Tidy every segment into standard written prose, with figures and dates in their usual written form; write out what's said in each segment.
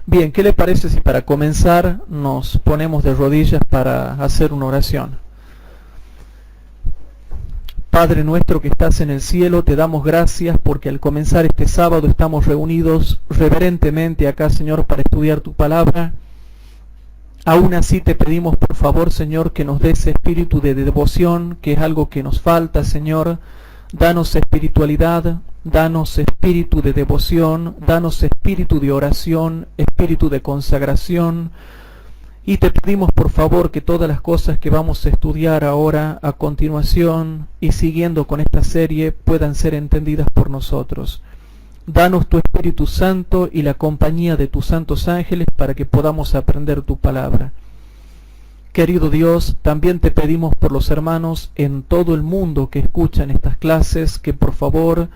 Bien, ¿qué le parece si para comenzar nos ponemos de rodillas para hacer una oración? Padre nuestro que estás en el cielo, te damos gracias porque al comenzar este sábado estamos reunidos reverentemente acá, Señor, para estudiar tu palabra. Aún así te pedimos, por favor, Señor, que nos des espíritu de devoción, que es algo que nos falta, Señor. Danos espiritualidad, danos espíritu de devoción, danos espíritu de oración, espíritu de consagración. Y te pedimos por favor que todas las cosas que vamos a estudiar ahora, a continuación y siguiendo con esta serie, puedan ser entendidas por nosotros. Danos tu Espíritu Santo y la compañía de tus santos ángeles para que podamos aprender tu palabra. Querido Dios, también te pedimos por los hermanos en todo el mundo que escuchan estas clases, que por favor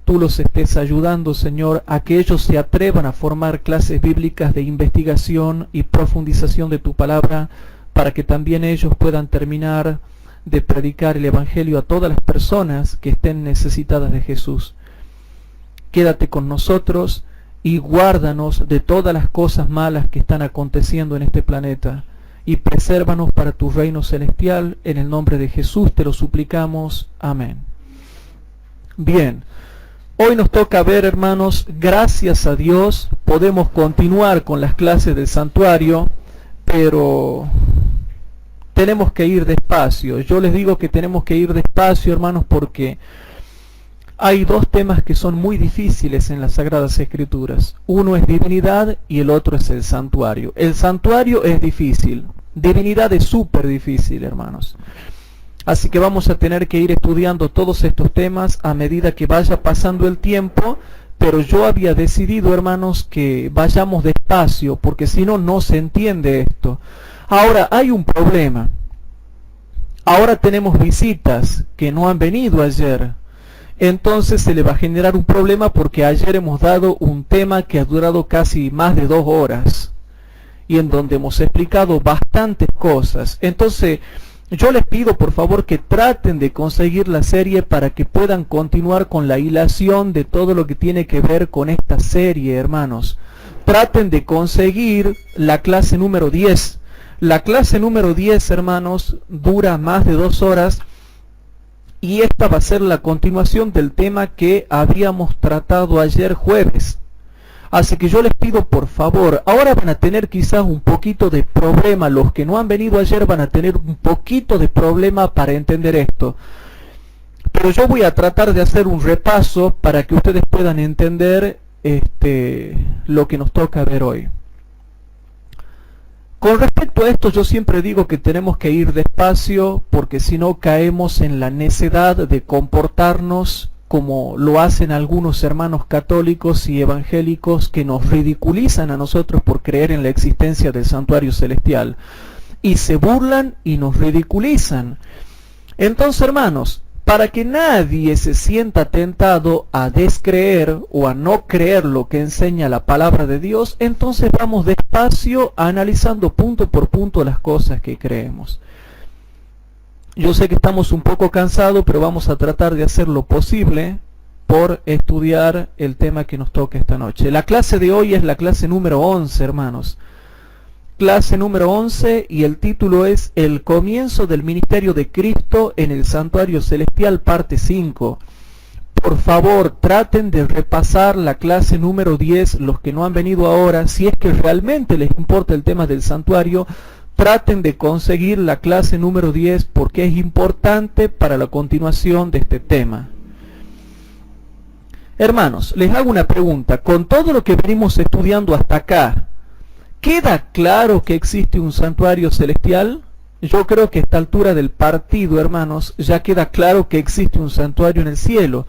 tú los estés ayudando, Señor, a que ellos se atrevan a formar clases bíblicas de investigación y profundización de tu palabra, para que también ellos puedan terminar de predicar el Evangelio a todas las personas que estén necesitadas de Jesús. Quédate con nosotros y guárdanos de todas las cosas malas que están aconteciendo en este planeta. Y presérvanos para tu reino celestial, en el nombre de Jesús te lo suplicamos. Amén. Bien, hoy nos toca ver, hermanos, gracias a Dios, podemos continuar con las clases del santuario, pero tenemos que ir despacio. Yo les digo que tenemos que ir despacio, hermanos, porque hay dos temas que son muy difíciles en las Sagradas Escrituras. Uno es divinidad y el otro es el santuario. El santuario es difícil, divinidad es súper difícil, hermanos. Así que vamos a tener que ir estudiando todos estos temas a medida que vaya pasando el tiempo, pero yo había decidido, hermanos, que vayamos despacio, porque si no, no se entiende esto. Ahora, hay un problema. Ahora tenemos visitas que no han venido ayer. Entonces se le va a generar un problema porque ayer hemos dado un tema que ha durado casi más de 2 horas y en donde hemos explicado bastantes cosas. Entonces yo les pido por favor que traten de conseguir la serie para que puedan continuar con la hilación de todo lo que tiene que ver con esta serie, hermanos. Traten de conseguir la clase número 10. La clase número 10, hermanos, dura más de 2 horas. Y esta va a ser la continuación del tema que habíamos tratado ayer jueves. Así que yo les pido por favor, ahora van a tener quizás un poquito de problema, los que no han venido ayer van a tener un poquito de problema para entender esto. Pero yo voy a tratar de hacer un repaso para que ustedes puedan entender lo que nos toca ver hoy. Con respecto a esto, yo siempre digo que tenemos que ir despacio porque si no caemos en la necedad de comportarnos como lo hacen algunos hermanos católicos y evangélicos que nos ridiculizan a nosotros por creer en la existencia del santuario celestial. Y se burlan y nos ridiculizan. Entonces, hermanos, para que nadie se sienta tentado a descreer o a no creer lo que enseña la palabra de Dios, entonces vamos despacio analizando punto por punto las cosas que creemos. Yo sé que estamos un poco cansados, pero vamos a tratar de hacer lo posible por estudiar el tema que nos toca esta noche. La clase de hoy es la clase número 11, hermanos. Clase número 11 y el título es El comienzo del ministerio de Cristo en el santuario celestial, parte 5. Por favor, traten de repasar la clase número 10, los que no han venido ahora, si es que realmente les importa el tema del santuario, traten de conseguir la clase número 10 porque es importante para la continuación de este tema. Hermanos, les hago una pregunta. Con todo lo que venimos estudiando hasta acá, ¿queda claro que existe un santuario celestial? Yo creo que a esta altura del partido, hermanos, ya queda claro que existe un santuario en el cielo.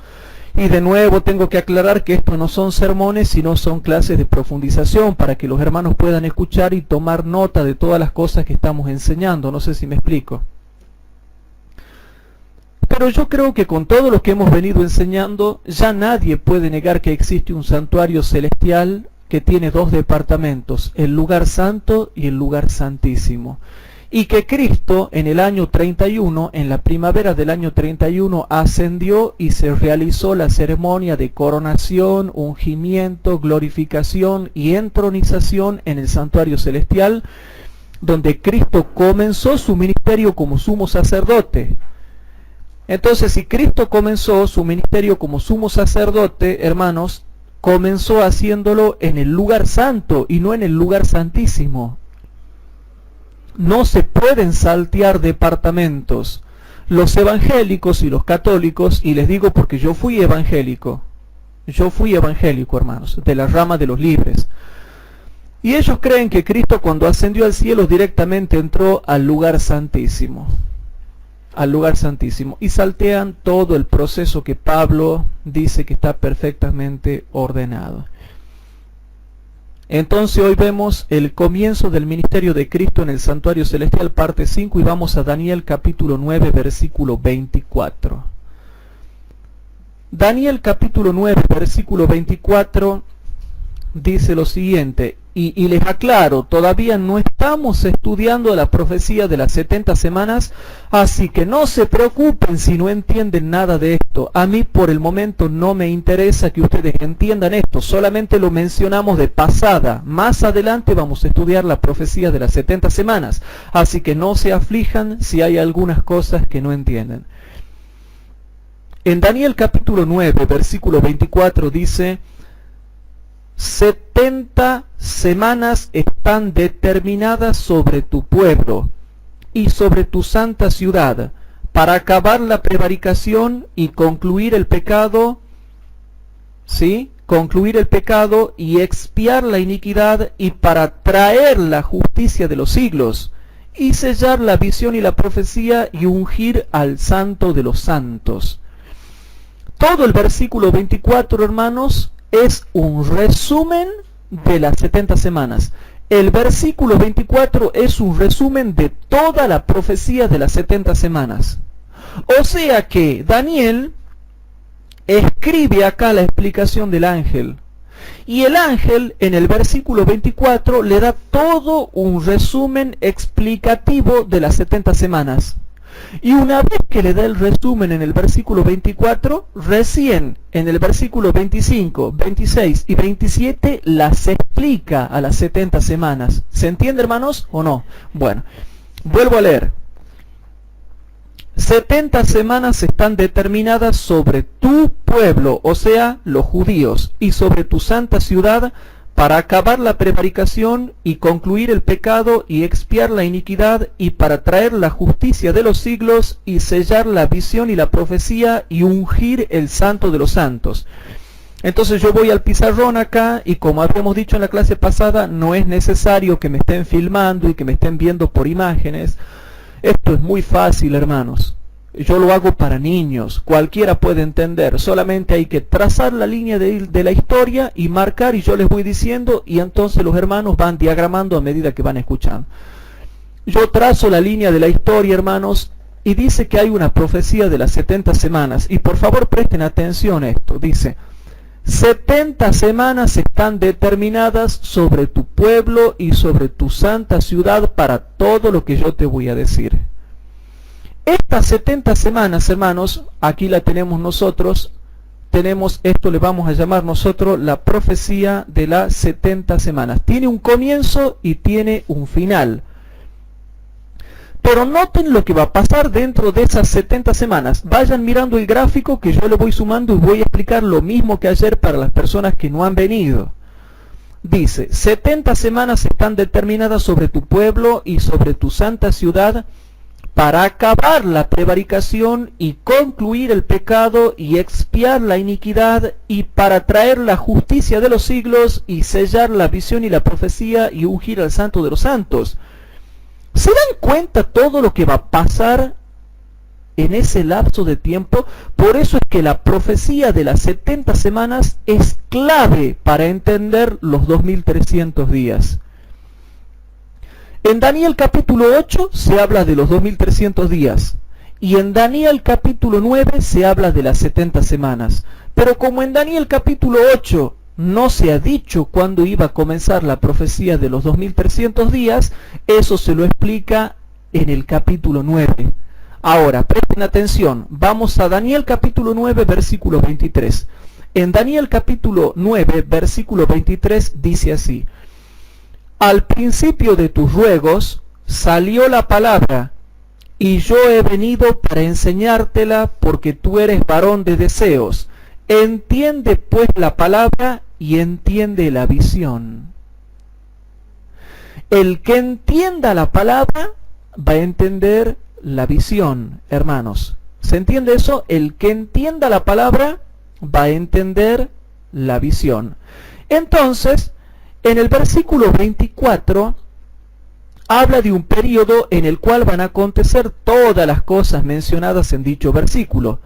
Y de nuevo tengo que aclarar que esto no son sermones, sino son clases de profundización para que los hermanos puedan escuchar y tomar nota de todas las cosas que estamos enseñando. No sé si me explico. Pero yo creo que con todo lo que hemos venido enseñando, ya nadie puede negar que existe un santuario celestial que tiene 2 departamentos, el lugar santo y el lugar santísimo. y que Cristo en el año 31, en la primavera del año 31, ascendió y se realizó la ceremonia de coronación, ungimiento, glorificación y entronización en el santuario celestial, donde Cristo comenzó su ministerio como sumo sacerdote. Entonces, si Cristo comenzó su ministerio como sumo sacerdote, hermanos, comenzó haciéndolo en el lugar santo y no en el lugar santísimo. No se pueden saltear departamentos. Los evangélicos y los católicos, y les digo porque yo fui evangélico, hermanos, de la rama de los libres. Y ellos creen que Cristo cuando ascendió al cielo directamente entró al lugar santísimo. Y saltean todo el proceso que Pablo dice que está perfectamente ordenado. Entonces hoy vemos el comienzo del ministerio de Cristo en el santuario celestial, parte 5, y vamos a Daniel capítulo 9, versículo 24. Daniel capítulo 9, versículo 24 dice lo siguiente, y les aclaro, todavía no estamos estudiando la profecía de las 70 semanas, así que no se preocupen si no entienden nada de esto. A mí por el momento no me interesa que ustedes entiendan esto, solamente lo mencionamos de pasada. Más adelante vamos a estudiar la profecía de las 70 semanas, así que no se aflijan si hay algunas cosas que no entienden. En Daniel capítulo 9, versículo 24 dice: 70 semanas están determinadas sobre tu pueblo y sobre tu santa ciudad, para acabar la prevaricación y concluir el pecado, ¿sí? Concluir el pecado y expiar la iniquidad, y para traer la justicia de los siglos, y sellar la visión y la profecía, y ungir al santo de los santos. Todo el versículo 24, hermanos, es un resumen de las 70 semanas. El versículo 24 es un resumen de toda la profecía de las 70 semanas. O sea que Daniel escribe acá la explicación del ángel. Y el ángel en el versículo 24 le da todo un resumen explicativo de las 70 semanas. Y una vez que le da el resumen en el versículo 24, recién en el versículo 25, 26 y 27 las explica a las 70 semanas. ¿Se entiende, hermanos, o no? Bueno, vuelvo a leer. 70 semanas están determinadas sobre tu pueblo, o sea, los judíos, y sobre tu santa ciudad, para acabar la prevaricación y concluir el pecado y expiar la iniquidad, y para traer la justicia de los siglos y sellar la visión y la profecía y ungir el santo de los santos. Entonces yo voy al pizarrón acá, y como habíamos dicho en la clase pasada, no es necesario que me estén filmando y que me estén viendo por imágenes. Esto es muy fácil, hermanos. Yo lo hago para niños, cualquiera puede entender, solamente hay que trazar la línea de la historia y marcar, y yo les voy diciendo, y entonces los hermanos van diagramando a medida que van escuchando. Yo trazo la línea de la historia, hermanos, y dice que hay una profecía de las 70 semanas, y por favor presten atención a esto. Dice: 70 semanas están determinadas sobre tu pueblo y sobre tu santa ciudad para todo lo que yo te voy a decir. Estas 70 semanas, hermanos, aquí la tenemos nosotros, esto le vamos a llamar nosotros la profecía de las 70 semanas. Tiene un comienzo y tiene un final. Pero noten lo que va a pasar dentro de esas 70 semanas. Vayan mirando el gráfico que yo le voy sumando y voy a explicar lo mismo que ayer para las personas que no han venido. Dice: 70 semanas están determinadas sobre tu pueblo y sobre tu santa ciudad, para acabar la prevaricación y concluir el pecado y expiar la iniquidad, y para traer la justicia de los siglos y sellar la visión y la profecía y ungir al santo de los santos. ¿Se dan cuenta todo lo que va a pasar en ese lapso de tiempo? Por eso es que la profecía de las 70 semanas es clave para entender los 2300 días. En Daniel capítulo 8 se habla de los 2300 días, y en Daniel capítulo 9 se habla de las 70 semanas. Pero como en Daniel capítulo 8 no se ha dicho cuándo iba a comenzar la profecía de los 2300 días, eso se lo explica en el capítulo 9. Ahora, presten atención, vamos a Daniel capítulo 9, versículo 23. En Daniel capítulo 9, versículo 23 dice así: al principio de tus ruegos salió la palabra, y yo he venido para enseñártela, porque tú eres varón de deseos. Entiende pues la palabra y entiende la visión. El que entienda la palabra va a entender la visión, hermanos. ¿Se entiende eso? El que entienda la palabra va a entender la visión. Entonces, en el versículo 24 habla de un periodo en el cual van a acontecer todas las cosas mencionadas en dicho versículo.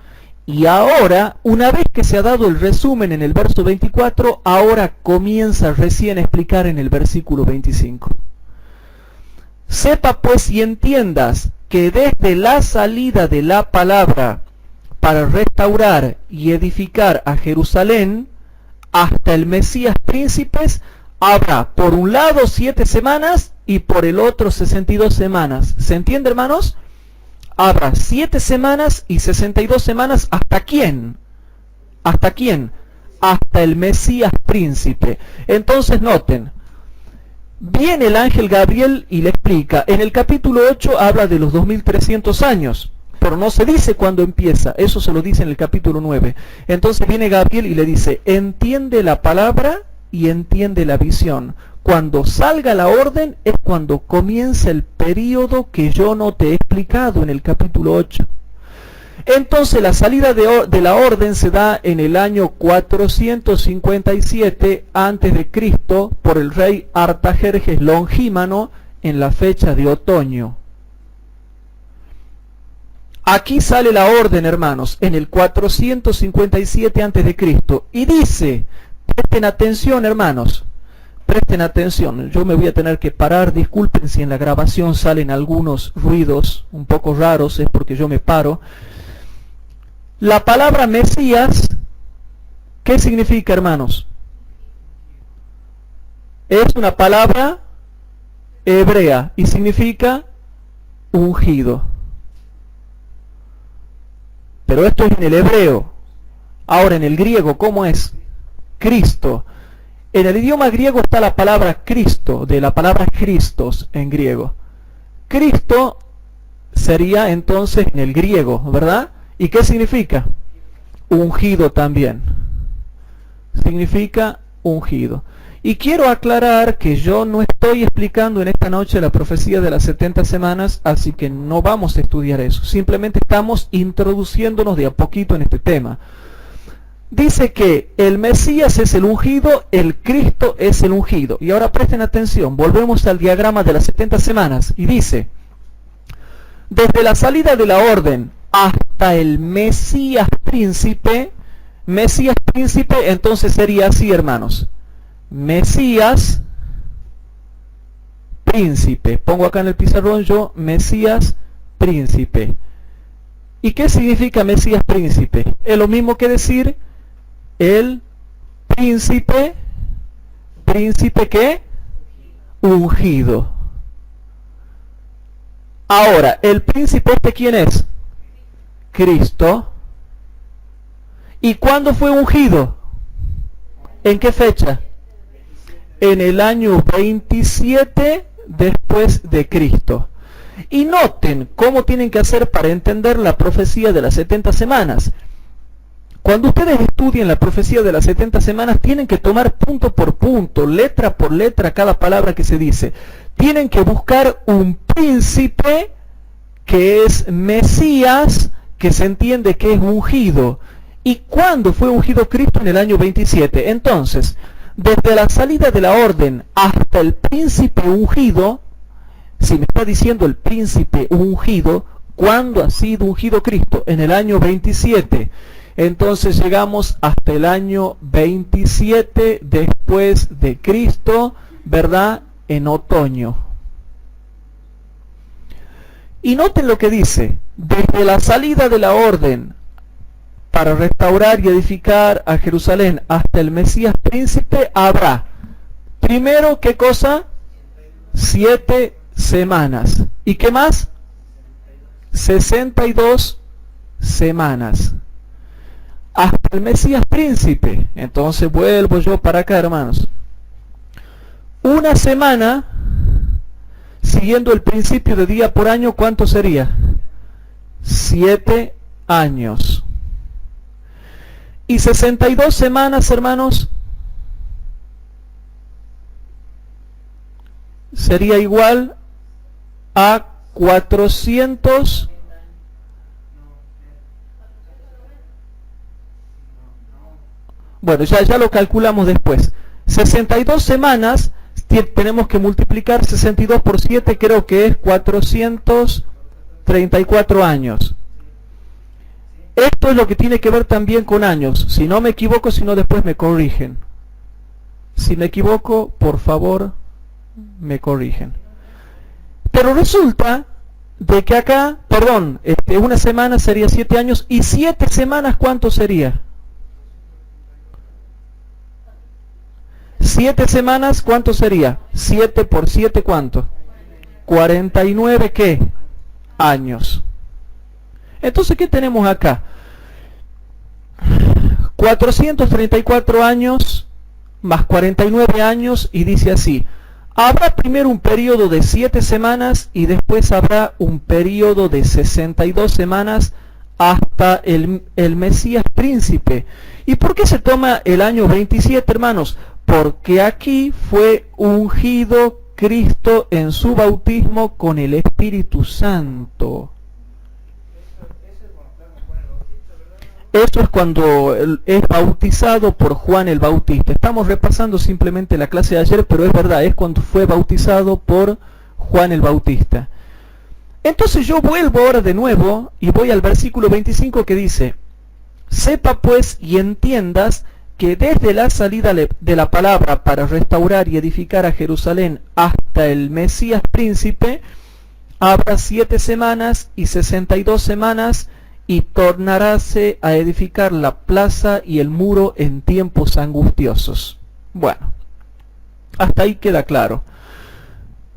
Y ahora, una vez que se ha dado el resumen en el verso 24, ahora comienza recién a explicar en el versículo 25. Sepa pues y entiendas que desde la salida de la palabra para restaurar y edificar a Jerusalén hasta el Mesías príncipes, habrá por un lado 7 semanas y por el otro 62 semanas. ¿Se entiende, hermanos? Habrá 7 semanas y 62 semanas. ¿Hasta quién? ¿Hasta quién? Hasta el Mesías príncipe. Entonces noten, viene el ángel Gabriel y le explica. En el capítulo 8 habla de los 2300 años, pero no se dice cuándo empieza. Eso se lo dice en el capítulo 9. Entonces viene Gabriel y le dice: entiende la palabra y entiende la visión. Cuando salga la orden es cuando comienza el periodo que yo no te he explicado en el capítulo 8. Entonces la salida de la orden se da en el año 457 a.C. por el rey Artajerjes Longímano en la fecha de otoño. Aquí sale la orden, hermanos, en el 457 a.C. y dice, presten atención, hermanos, presten atención. Yo me voy a tener que parar, disculpen si en la grabación salen algunos ruidos un poco raros, es porque yo me paro. La palabra Mesías, ¿qué significa, hermanos? Es una palabra hebrea y significa ungido. Pero esto es en el hebreo. Ahora en el griego, ¿cómo es? Cristo. En el idioma griego está la palabra Cristo, de la palabra Christos en griego. Cristo sería entonces en el griego, ¿verdad? ¿Y qué significa? Ungido también. Significa ungido. Y quiero aclarar que yo no estoy explicando en esta noche la profecía de las 70 semanas, así que no vamos a estudiar eso. Simplemente estamos introduciéndonos de a poquito en este tema. Dice que el Mesías es el ungido, el Cristo es el ungido. Y ahora presten atención, volvemos al diagrama de las 70 semanas. Y dice, desde la salida de la orden hasta el Mesías príncipe, entonces sería así, hermanos. Mesías príncipe. Pongo acá en el pizarrón yo, Mesías príncipe. ¿Y qué significa Mesías príncipe? Es lo mismo que decir el príncipe, ¿príncipe qué? Ungido. Ahora, ¿el príncipe este quién es? Cristo. ¿Y cuándo fue ungido? ¿En qué fecha? En el año 27 después de Cristo. Y noten cómo tienen que hacer para entender la profecía de las 70 semanas. Cuando ustedes estudien la profecía de las 70 semanas, tienen que tomar punto por punto, letra por letra, cada palabra que se dice. Tienen que buscar un príncipe que es Mesías, que se entiende que es ungido. ¿Y cuándo fue ungido Cristo? En el año 27. Entonces, desde la salida de la orden hasta el príncipe ungido, si me está diciendo el príncipe ungido, ¿cuándo ha sido ungido Cristo? En el año 27. Entonces llegamos hasta el año 27 después de Cristo, ¿verdad? En otoño. Y noten lo que dice, desde la salida de la orden para restaurar y edificar a Jerusalén hasta el Mesías príncipe habrá, primero, ¿qué cosa? 7 semanas. ¿Y qué más? 62 semanas. Hasta el Mesías príncipe. Entonces vuelvo yo para acá, hermanos. Una semana, siguiendo el principio de día por año, ¿cuánto sería? 7 años. Y 62 semanas, hermanos, sería igual a 400. Bueno, ya lo calculamos después. 62 semanas, tenemos que multiplicar 62 por 7, creo que es 434 años. Esto es lo que tiene que ver también con años. Si no me equivoco, si no después me corrigen. Si me equivoco, por favor, me corrigen. Pero resulta de que acá, perdón, una semana sería 7 años, y 7 semanas, ¿cuánto sería? 7 semanas, ¿cuánto sería? 7 por 7, ¿cuánto? 49, ¿qué? Años. Entonces, ¿qué tenemos acá? 434 años más 49 años, y dice así: habrá primero un periodo de 7 semanas y después habrá un periodo de 62 semanas hasta el Mesías príncipe. ¿Y por qué se toma el año 27, hermanos? Porque aquí fue ungido Cristo en su bautismo con el Espíritu Santo. Eso es cuando es bautizado por Juan el Bautista. Estamos repasando simplemente la clase de ayer, pero es verdad, es cuando fue bautizado por Juan el Bautista. Entonces yo vuelvo ahora de nuevo y voy al versículo 25 que dice: sepa pues y entiendas que desde la salida de la palabra para restaurar y edificar a Jerusalén hasta el Mesías príncipe, habrá 7 semanas y 62 semanas, y tornaráse a edificar la plaza y el muro en tiempos angustiosos. Bueno, hasta ahí queda claro.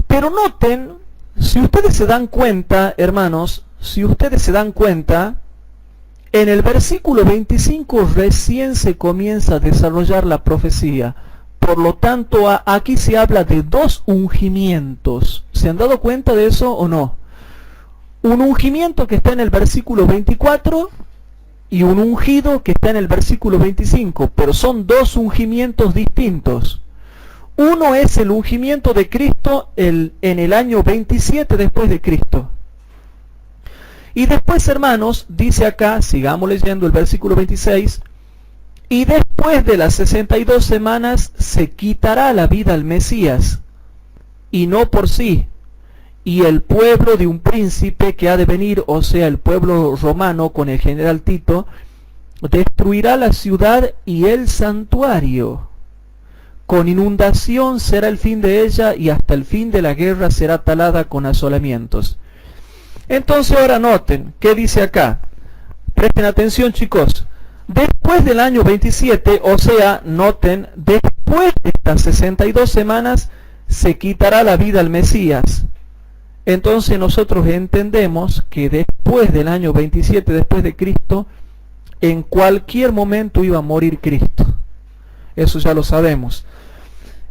Pero noten, si ustedes se dan cuenta, hermanos, si ustedes se dan cuenta, en el versículo 25 recién se comienza a desarrollar la profecía. Por lo tanto, aquí se habla de 2 ungimientos. ¿Se han dado cuenta de eso o no? Un ungimiento que está en el versículo 24 y un ungido que está en el versículo 25, pero son 2 ungimientos distintos. Uno es el ungimiento de Cristo en el año 27 después de Cristo. Y después, hermanos, dice acá, sigamos leyendo el versículo 26, y después de las 62 semanas se quitará la vida al Mesías, y no por sí. Y el pueblo de un príncipe que ha de venir, o sea, el pueblo romano con el general Tito, destruirá la ciudad y el santuario. Con inundación será el fin de ella, y hasta el fin de la guerra será talada con asolamientos. Entonces ahora noten, ¿qué dice acá? Presten atención, chicos. Después del año 27, o sea, noten, después de estas 62 semanas, se quitará la vida al Mesías. Entonces nosotros entendemos que después del año 27 después de Cristo, en cualquier momento iba a morir Cristo. Eso ya lo sabemos.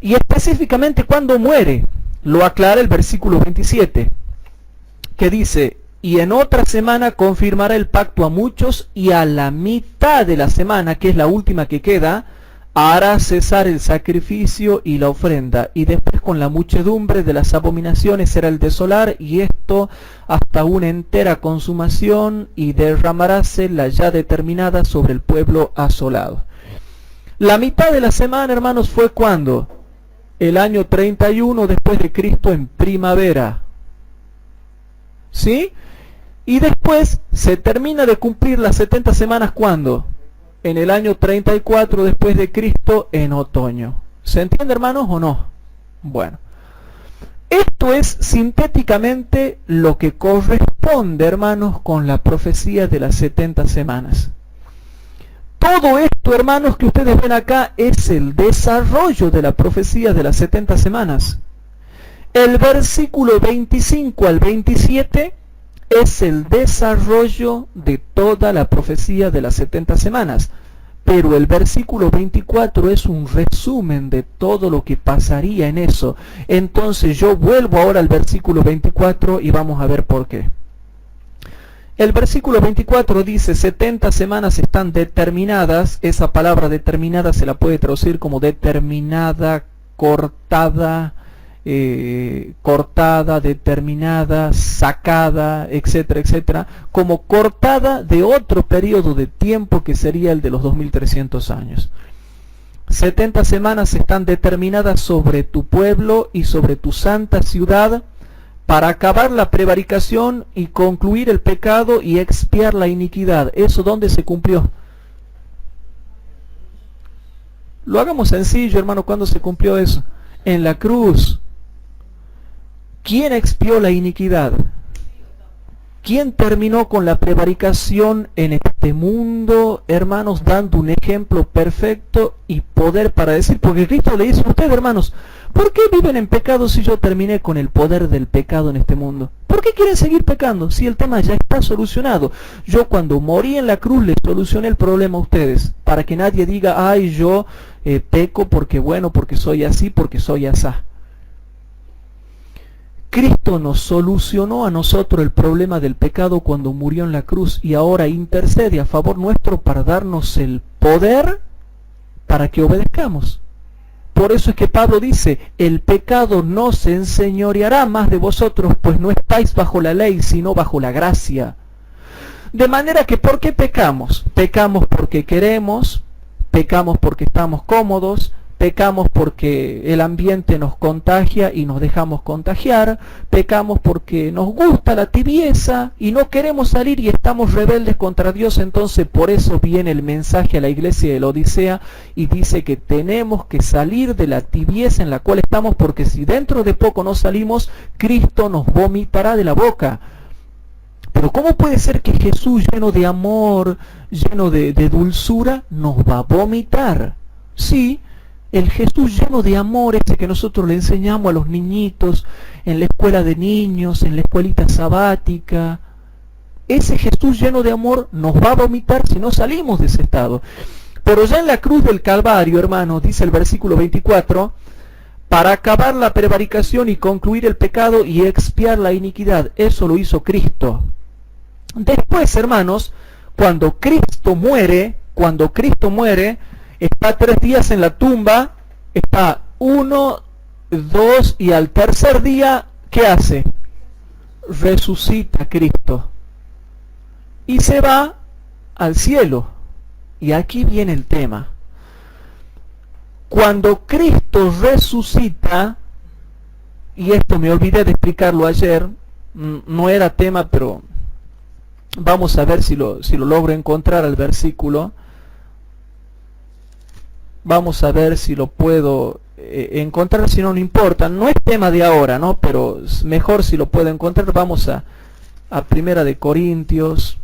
Y específicamente cuando muere, lo aclara el versículo 27, que dice: y en otra semana confirmará el pacto a muchos, y a la mitad de la semana, que es la última que queda, hará cesar el sacrificio y la ofrenda, y después con la muchedumbre de las abominaciones será el desolar, y esto hasta una entera consumación, y derramaráse la ya determinada sobre el pueblo asolado. La mitad de la semana, hermanos, fue cuando el año 31 después de Cristo, en primavera. ¿Sí? Y después se termina de cumplir las 70 semanas, ¿cuándo? En el año 34 después de Cristo, en otoño. ¿Se entiende, hermanos, o no? Bueno, esto es sintéticamente lo que corresponde, hermanos, con la profecía de las 70 semanas. Todo esto, hermanos, que ustedes ven acá es el desarrollo de la profecía de las 70 semanas. El versículo 25 al 27 es el desarrollo de toda la profecía de las 70 semanas. Pero el versículo 24 es un resumen de todo lo que pasaría en eso. Entonces yo vuelvo ahora al versículo 24 y vamos a ver por qué. El versículo 24 dice, 70 semanas están determinadas. Esa palabra determinada se la puede traducir como determinada, cortada, determinada, sacada, etcétera, etcétera, como cortada de otro periodo de tiempo que sería el de los 2300 años. 70 semanas están determinadas sobre tu pueblo y sobre tu santa ciudad, para acabar la prevaricación y concluir el pecado y expiar la iniquidad. ¿Eso dónde se cumplió? Lo hagamos sencillo, hermano. ¿Cuándo se cumplió eso? En la cruz. ¿Quién expió la iniquidad? ¿Quién terminó con la prevaricación en este mundo, hermanos, dando un ejemplo perfecto y poder para decir? Porque Cristo le dice a ustedes, hermanos, ¿por qué viven en pecado si yo terminé con el poder del pecado en este mundo? ¿Por qué quieren seguir pecando si el tema ya está solucionado? Yo cuando morí en la cruz les solucioné el problema a ustedes, para que nadie diga, ay, yo peco porque bueno, porque soy así, porque soy asá. Cristo nos solucionó a nosotros el problema del pecado cuando murió en la cruz y ahora intercede a favor nuestro para darnos el poder para que obedezcamos. Por eso es que Pablo dice, el pecado no se enseñoreará más de vosotros, pues no estáis bajo la ley, sino bajo la gracia. De manera que, ¿por qué pecamos? Pecamos porque queremos, pecamos porque estamos cómodos, pecamos porque el ambiente nos contagia y nos dejamos contagiar, pecamos porque nos gusta la tibieza y no queremos salir y estamos rebeldes contra Dios. Entonces por eso viene el mensaje a la iglesia de la Odisea y dice que tenemos que salir de la tibieza en la cual estamos, porque si dentro de poco no salimos, Cristo nos vomitará de la boca. Pero ¿cómo puede ser que Jesús, lleno de amor, lleno de dulzura, nos va a vomitar? Sí, el Jesús lleno de amor, ese que nosotros le enseñamos a los niñitos en la escuela de niños, en la escuelita sabática, ese Jesús lleno de amor nos va a vomitar si no salimos de ese estado. Pero ya en la cruz del Calvario, hermanos, dice el versículo 24, para acabar la prevaricación y concluir el pecado y expiar la iniquidad. Eso lo hizo Cristo. Después, hermanos, cuando Cristo muere, está 3 días en la tumba, está 1, 2 y al tercer día, ¿qué hace? Resucita Cristo y se va al cielo. Y aquí viene el tema. Cuando Cristo resucita, y esto me olvidé de explicarlo ayer, no era tema, pero vamos a ver si lo logro encontrar al versículo. Vamos a ver si lo puedo encontrar, si no, no importa. No es tema de ahora, ¿no? Pero mejor si lo puedo encontrar. Vamos a Primera de Corintios.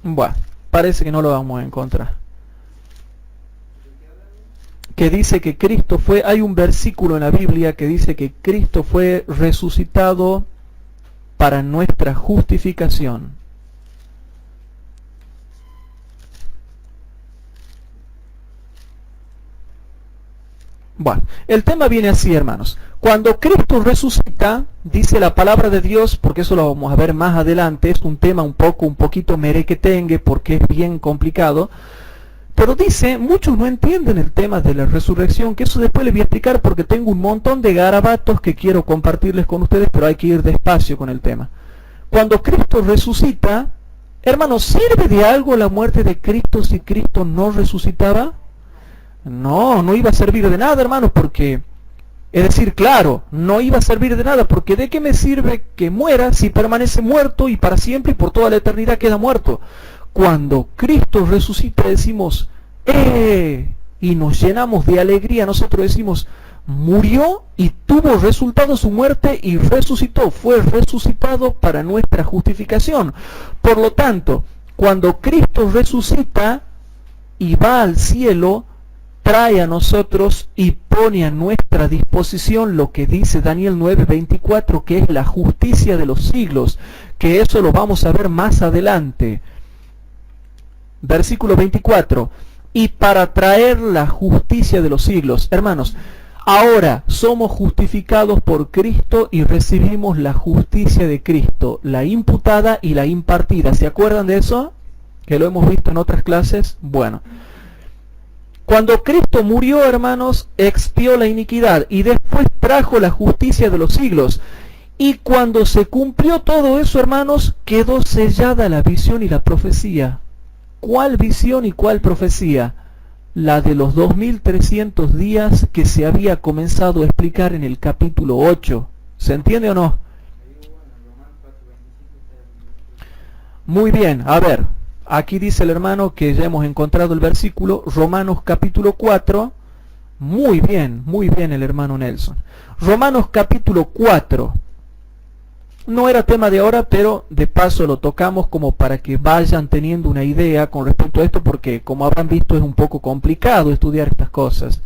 Bueno, parece que no lo vamos a encontrar. Que dice que Cristo fue, hay un versículo en la Biblia que dice que Cristo fue resucitado para nuestra justificación. Bueno, el tema viene así, hermanos. Cuando Cristo resucita, dice la palabra de Dios, porque eso lo vamos a ver más adelante, es un tema un poquito merequetengue, porque es bien complicado, pero dice, muchos no entienden el tema de la resurrección, que eso después les voy a explicar porque tengo un montón de garabatos que quiero compartirles con ustedes, pero hay que ir despacio con el tema. Cuando Cristo resucita, hermanos, ¿sirve de algo la muerte de Cristo si Cristo no resucitaba? No iba a servir de nada, hermanos, porque, es decir, claro, no iba a servir de nada, porque ¿de qué me sirve que muera si permanece muerto y para siempre y por toda la eternidad queda muerto? Cuando Cristo resucita decimos, y nos llenamos de alegría, nosotros decimos, murió y tuvo resultado su muerte y resucitó, fue resucitado para nuestra justificación. Por lo tanto, cuando Cristo resucita y va al cielo, trae a nosotros y pone a nuestra disposición lo que dice Daniel 9:24, que es la justicia de los siglos, que eso lo vamos a ver más adelante. Versículo 24, y para traer la justicia de los siglos. Hermanos, ahora somos justificados por Cristo y recibimos la justicia de Cristo, la imputada y la impartida. ¿Se acuerdan de eso? Que lo hemos visto en otras clases. Bueno, cuando Cristo murió, hermanos, expió la iniquidad y después trajo la justicia de los siglos. Y cuando se cumplió todo eso, hermanos, quedó sellada la visión y la profecía. ¿Cuál visión y cuál profecía? La de los 2300 días que se había comenzado a explicar en el capítulo 8. ¿Se entiende o no? Muy bien, a ver, aquí dice el hermano que ya hemos encontrado el versículo, Romanos capítulo 4. Muy bien el hermano Nelson. Romanos capítulo 4. No era tema de ahora, pero de paso lo tocamos como para que vayan teniendo una idea con respecto a esto, porque como habrán visto es un poco complicado estudiar estas cosas.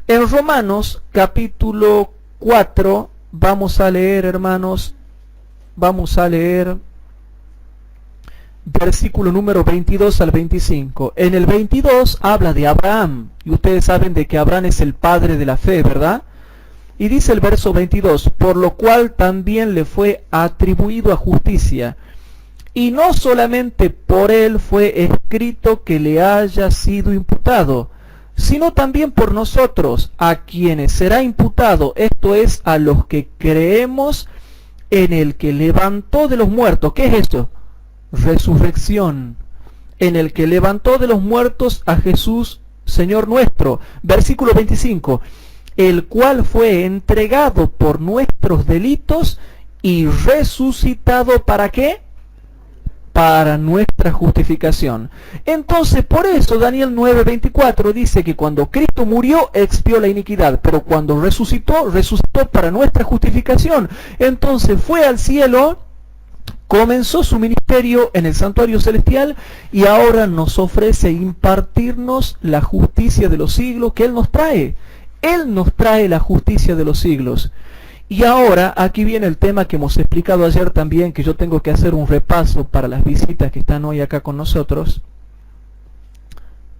En Romanos capítulo 4 vamos a leer, hermanos, versículo número 22 al 25. En el 22 habla de Abraham, y ustedes saben de que Abraham es el padre de la fe, ¿verdad? Y dice el verso 22, por lo cual también le fue atribuido a justicia. Y no solamente por él fue escrito que le haya sido imputado, sino también por nosotros, a quienes será imputado, esto es, a los que creemos en el que levantó de los muertos. ¿Qué es esto? Resurrección. En el que levantó de los muertos a Jesús, Señor nuestro. Versículo 25. El cual fue entregado por nuestros delitos y resucitado, ¿para qué? Para nuestra justificación. Entonces, por eso Daniel 9:24 dice que cuando Cristo murió, expió la iniquidad, pero cuando resucitó, resucitó para nuestra justificación. Entonces fue al cielo, comenzó su ministerio en el santuario celestial y ahora nos ofrece impartirnos la justicia de los siglos que Él nos trae. Él nos trae la justicia de los siglos. Y ahora, aquí viene el tema que hemos explicado ayer también, que yo tengo que hacer un repaso para las visitas que están hoy acá con nosotros.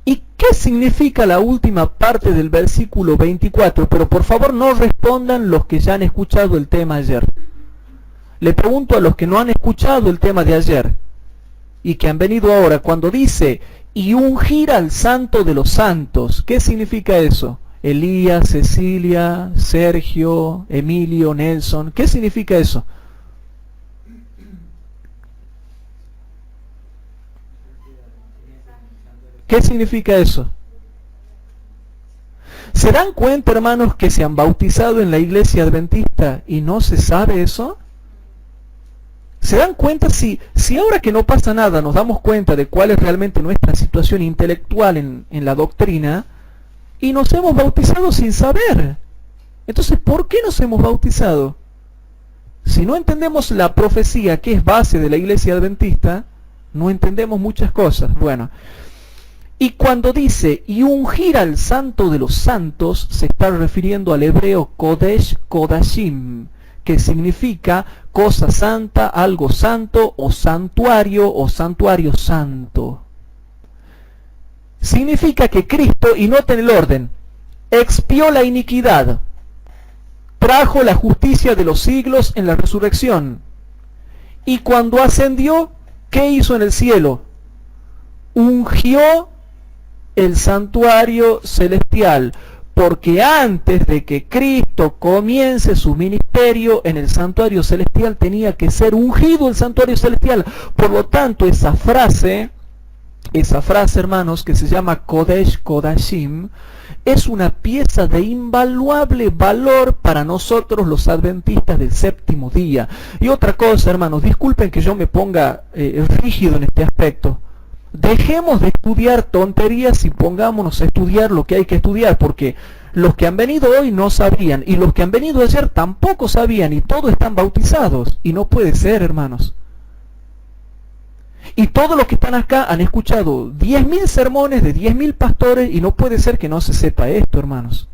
¿Y qué significa la última parte del versículo 24? Pero por favor no respondan los que ya han escuchado el tema ayer. Le pregunto a los que no han escuchado el tema de ayer y que han venido ahora, cuando dice, y ungir al santo de los santos, ¿qué significa eso? Elías, Cecilia, Sergio, Emilio, Nelson, ¿qué significa eso? ¿Qué significa eso? ¿Se dan cuenta, hermanos, que se han bautizado en la iglesia adventista y no se sabe eso? ¿Se dan cuenta? Si ahora que no pasa nada nos damos cuenta de cuál es realmente nuestra situación intelectual en la doctrina, y nos hemos bautizado sin saber. Entonces, ¿por qué nos hemos bautizado? Si no entendemos la profecía, que es base de la iglesia adventista, no entendemos muchas cosas. Bueno, y cuando dice, y ungir al santo de los santos, se está refiriendo al hebreo Kodesh Kodashim, que significa cosa santa, algo santo, o santuario santo. Significa que Cristo, y noten el orden, expió la iniquidad, trajo la justicia de los siglos en la resurrección, y cuando ascendió, ¿qué hizo en el cielo? Ungió el santuario celestial, porque antes de que Cristo comience su ministerio en el santuario celestial tenía que ser ungido el santuario celestial. Por lo tanto, esa frase, hermanos, que se llama Kodesh Kodashim, es una pieza de invaluable valor para nosotros los adventistas del séptimo día. Y otra cosa, hermanos, disculpen que yo me ponga rígido en este aspecto. Dejemos de estudiar tonterías y pongámonos a estudiar lo que hay que estudiar, porque los que han venido hoy no sabían, y los que han venido ayer tampoco sabían, y todos están bautizados, y no puede ser, hermanos. Y todos los que están acá han escuchado 10.000 sermones de 10.000 pastores y no puede ser que no se sepa esto, hermanos.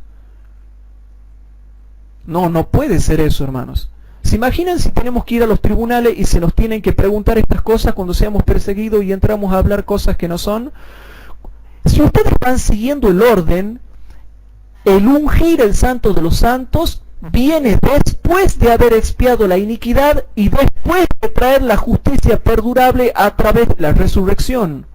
No puede ser eso, hermanos. ¿Se imaginan si tenemos que ir a los tribunales y se nos tienen que preguntar estas cosas cuando seamos perseguidos y entramos a hablar cosas que no son? Si ustedes van siguiendo el orden, el ungir el santo de los santos viene después de haber expiado la iniquidad y después de traer la justicia perdurable a través de la resurrección.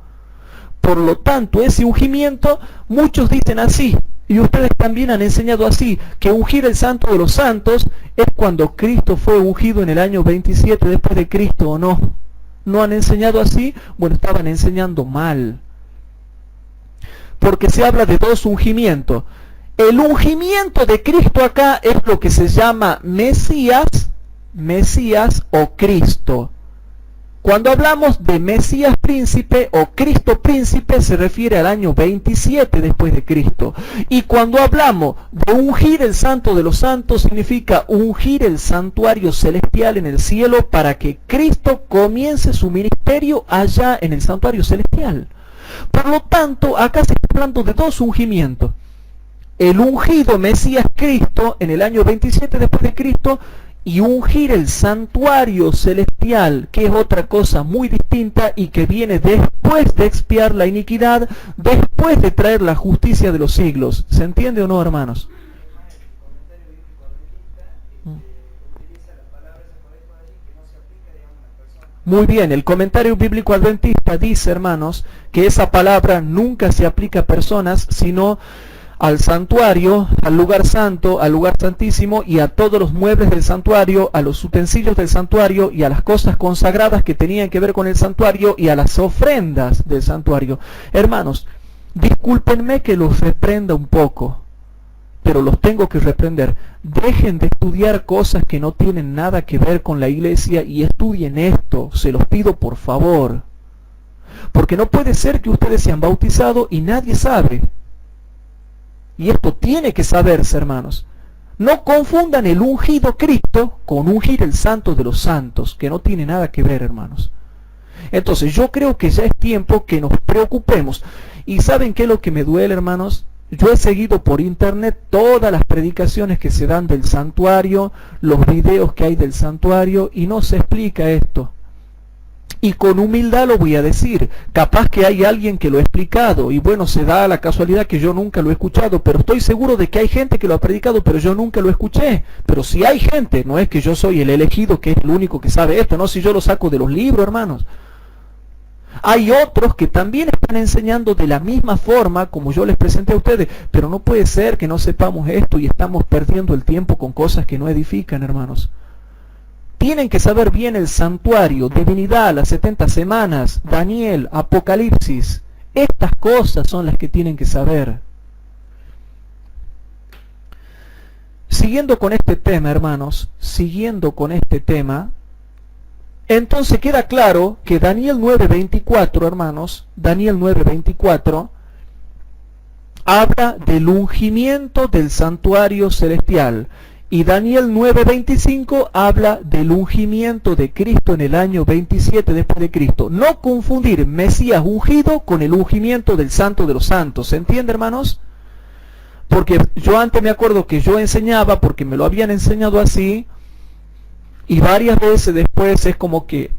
Por lo tanto, ese ungimiento, muchos dicen así, y ustedes también han enseñado así, que ungir el santo de los santos es cuando Cristo fue ungido en el año 27 después de Cristo, ¿o no? ¿No han enseñado así? Bueno, estaban enseñando mal. Porque se habla de dos ungimientos. El ungimiento de Cristo acá es lo que se llama Mesías o Cristo. Cuando hablamos de Mesías príncipe o Cristo príncipe se refiere al año 27 después de Cristo. Y cuando hablamos de ungir el santo de los santos significa ungir el santuario celestial en el cielo para que Cristo comience su ministerio allá en el santuario celestial. Por lo tanto, acá se está hablando de dos ungimientos. El ungido Mesías Cristo en el año 27 después de Cristo y ungir el santuario celestial, que es otra cosa muy distinta y que viene después de expiar la iniquidad, después de traer la justicia de los siglos. ¿Se entiende o no, hermanos? Muy bien, el comentario bíblico adventista dice, hermanos, que esa palabra nunca se aplica a personas, sino al santuario, al lugar santo, al lugar santísimo y a todos los muebles del santuario, a los utensilios del santuario y a las cosas consagradas que tenían que ver con el santuario y a las ofrendas del santuario. Hermanos, discúlpenme que los reprenda un poco, pero los tengo que reprender. Dejen de estudiar cosas que no tienen nada que ver con la iglesia y estudien esto, se los pido por favor. Porque no puede ser que ustedes se han bautizado y nadie sabe. Y esto tiene que saberse, hermanos. No confundan el ungido Cristo con ungir el santo de los santos, que no tiene nada que ver, hermanos. Entonces yo creo que ya es tiempo que nos preocupemos. ¿Y saben qué es lo que me duele, hermanos? Yo he seguido por internet todas las predicaciones que se dan del santuario, los videos que hay del santuario, y no se explica esto. Y con humildad lo voy a decir, capaz que hay alguien que lo ha explicado, y bueno, se da la casualidad que yo nunca lo he escuchado, pero estoy seguro de que hay gente que lo ha predicado, pero yo nunca lo escuché. Pero si hay gente, no es que yo soy el elegido, que es el único que sabe esto, no, si yo lo saco de los libros, hermanos. Hay otros que también están enseñando de la misma forma como yo les presenté a ustedes, pero no puede ser que no sepamos esto y estamos perdiendo el tiempo con cosas que no edifican, hermanos. Tienen que saber bien el santuario, divinidad, las 70 semanas, Daniel, Apocalipsis. Estas cosas son las que tienen que saber. Siguiendo con este tema, hermanos, siguiendo con este tema, entonces queda claro que Daniel 9:24, hermanos, Daniel 9:24, habla del ungimiento del santuario celestial. Y Daniel 9:25 habla del ungimiento de Cristo en el año 27 después de Cristo. No confundir Mesías ungido con el ungimiento del santo de los santos. ¿Se entiende, hermanos? Porque yo antes me acuerdo que yo enseñaba, porque me lo habían enseñado así, y varias veces después es como que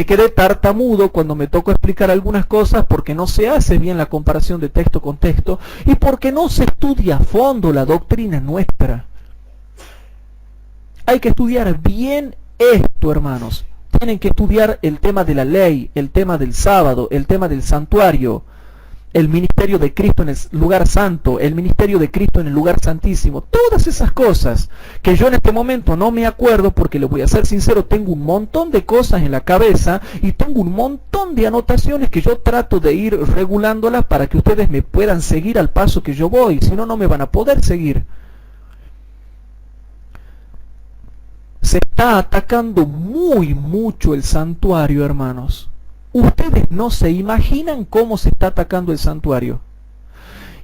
quedé tartamudo cuando me tocó explicar algunas cosas, porque no se hace bien la comparación de texto con texto, y porque no se estudia a fondo la doctrina nuestra. Hay que estudiar bien esto, hermanos. Tienen que estudiar el tema de la ley, el tema del sábado, el tema del santuario, el ministerio de Cristo en el lugar santo, el ministerio de Cristo en el lugar santísimo. Todas esas cosas que yo en este momento no me acuerdo, porque les voy a ser sincero, tengo un montón de cosas en la cabeza y tengo un montón de anotaciones que yo trato de ir regulándolas para que ustedes me puedan seguir al paso que yo voy. Si no, no me van a poder seguir. Se está atacando mucho el santuario, hermanos. Ustedes no se imaginan cómo se está atacando el santuario.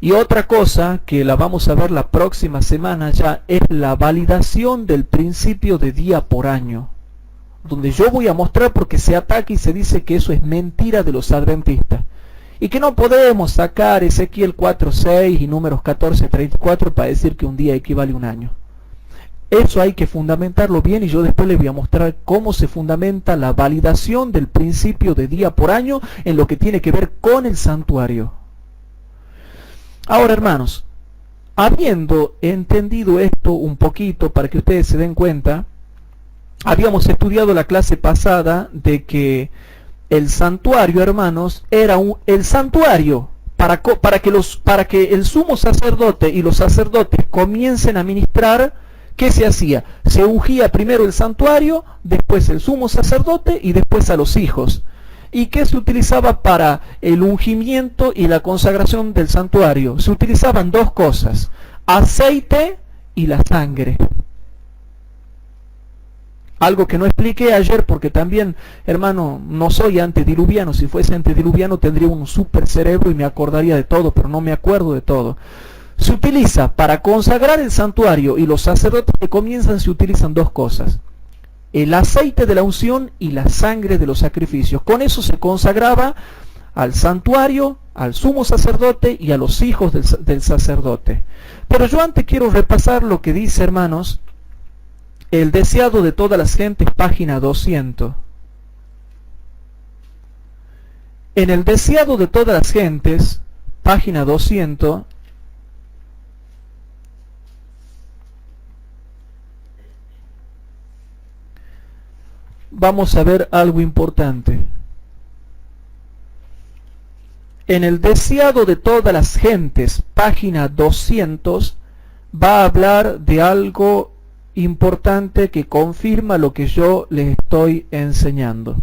Y otra cosa que la vamos a ver la próxima semana ya es la validación del principio de día por año. donde yo voy a mostrar porque se ataca y se dice que eso es mentira de los adventistas. Y que no podemos sacar Ezequiel 4:6 y Números 14:34 para decir que un día equivale a un año. Eso hay que fundamentarlo bien y yo después les voy a mostrar cómo se fundamenta la validación del principio de día por año en lo que tiene que ver con el santuario. Ahora, hermanos, habiendo entendido esto un poquito para que ustedes se den cuenta, habíamos estudiado la clase pasada de que el santuario, hermanos, era el santuario para que el sumo sacerdote y los sacerdotes comiencen a ministrar. ¿Qué se hacía? Se ungía primero el santuario, después el sumo sacerdote y después a los hijos. ¿Y qué se utilizaba para el ungimiento y la consagración del santuario? Se utilizaban dos cosas: aceite y la sangre. Algo que no expliqué ayer porque también, hermano, no soy antediluviano. Si fuese antediluviano tendría un super cerebro y me acordaría de todo, pero no me acuerdo de todo. Se utiliza para consagrar el santuario y los sacerdotes que comienzan se utilizan dos cosas: el aceite de la unción y la sangre de los sacrificios. Con eso se consagraba al santuario, al sumo sacerdote y a los hijos del sacerdote. Pero yo antes quiero repasar lo que dice, hermanos, el deseado de todas las gentes, página 200. En el deseado de todas las gentes, página 200, vamos a ver algo importante. En el deseado de todas las gentes, página 200, va a hablar de algo importante que confirma lo que yo les estoy enseñando.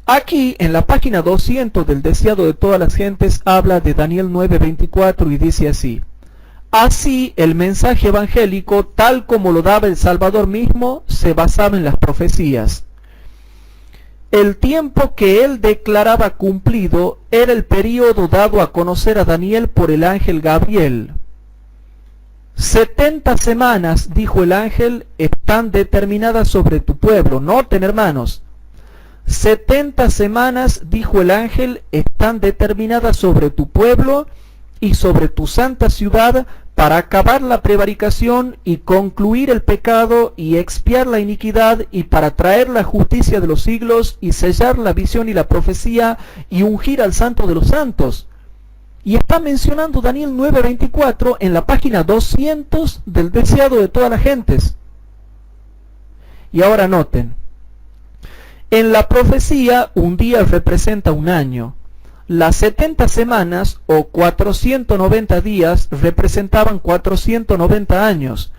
Aquí, en la página 200 del deseado de todas las gentes, habla de Daniel 9:24 y dice así: así el mensaje evangélico, tal como lo daba el Salvador mismo, se basaba en las profecías. El tiempo que él declaraba cumplido era el período dado a conocer a Daniel por el ángel Gabriel. 70 semanas, dijo el ángel, están determinadas sobre tu pueblo. Noten, hermanos, 70 semanas, dijo el ángel, están determinadas sobre tu pueblo y sobre tu santa ciudad, para acabar la prevaricación y concluir el pecado y expiar la iniquidad, y para traer la justicia de los siglos y sellar la visión y la profecía y ungir al santo de los santos. Y está mencionando Daniel 9:24 en la página 200 del deseado de todas las gentes. Y ahora noten, en la profecía un día representa un año. Las 70 semanas o 490 días representaban 490 años.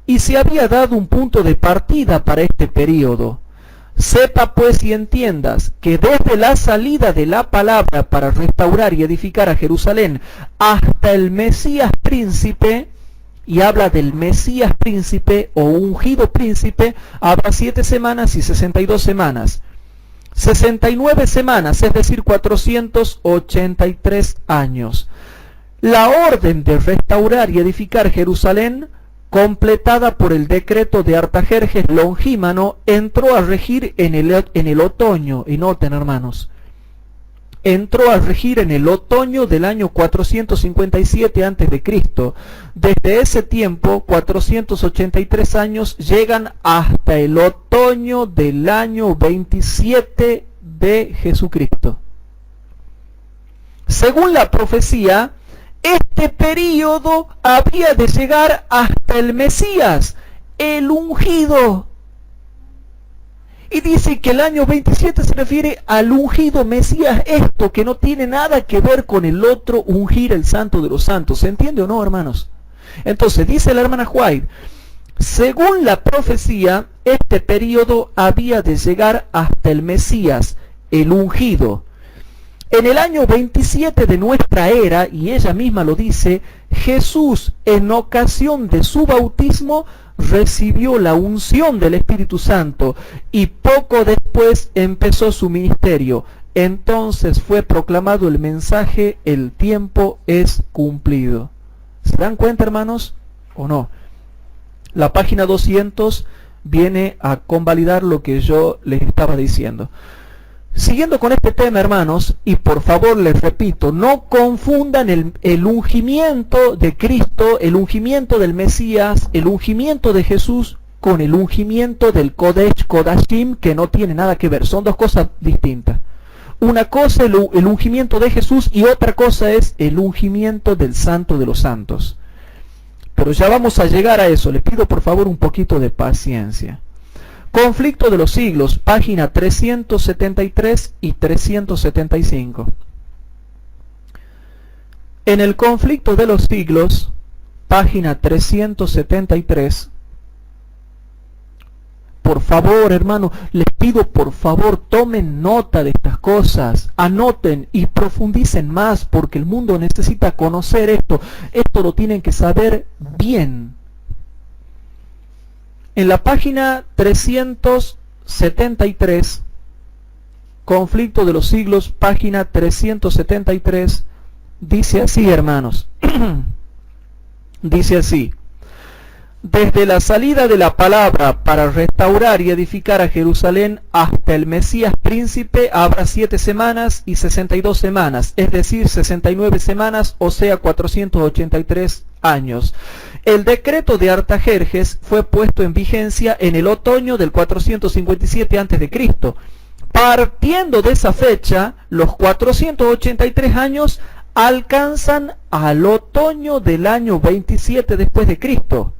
Y se había dado un punto de partida para este período. Sepa pues y entiendas que desde la salida de la palabra para restaurar y edificar a Jerusalén hasta el Mesías príncipe, y habla del Mesías príncipe o ungido príncipe, habrá 7 semanas y 62 semanas. 69 semanas, es decir, 483 años. La orden de restaurar y edificar Jerusalén, completada por el decreto de Artajerjes Longímano, entró a regir en el otoño, y noten, hermanos, entró a regir en el otoño del año 457 a.C. Desde ese tiempo, 483 años llegan hasta el otoño del año 27 de Jesucristo. Según la profecía, este período habría de llegar hasta el Mesías, el ungido. Y dice que el año 27 se refiere al ungido Mesías, esto que no tiene nada que ver con el otro ungir el santo de los santos. ¿Se entiende o no, hermanos? Entonces, dice la hermana White, según la profecía, este período había de llegar hasta el Mesías, el ungido. En el año 27 de nuestra era, y ella misma lo dice, Jesús, en ocasión de su bautismo, recibió la unción del Espíritu Santo y poco después empezó su ministerio. Entonces fue proclamado el mensaje: el tiempo es cumplido. ¿Se dan cuenta, hermanos, o no? La página 200 viene a convalidar lo que yo les estaba diciendo. Siguiendo con este tema, hermanos, y por favor les repito, no confundan el ungimiento de Cristo, el ungimiento del Mesías, el ungimiento de Jesús con el ungimiento del Kodesh Kodashim, que no tiene nada que ver, son dos cosas distintas. Una cosa es el ungimiento de Jesús y otra cosa es el ungimiento del Santo de los Santos. Pero ya vamos a llegar a eso, les pido por favor un poquito de paciencia. Conflicto de los siglos, página 373 y 375. En el conflicto de los siglos, página 373, por favor, hermano, les pido por favor, tomen nota de estas cosas, anoten y profundicen más, porque el mundo necesita conocer esto. Esto lo tienen que saber bien. En la página 373, conflicto de los siglos, página 373, dice así, hermanos, dice así: desde la salida de la palabra para restaurar y edificar a Jerusalén hasta el Mesías príncipe habrá 7 semanas y 62 semanas, es decir, 69 semanas, o sea, 483 años. El decreto de Artajerjes fue puesto en vigencia en el otoño del 457 a.C. Partiendo de esa fecha, los 483 años alcanzan al otoño del año 27 después de Cristo.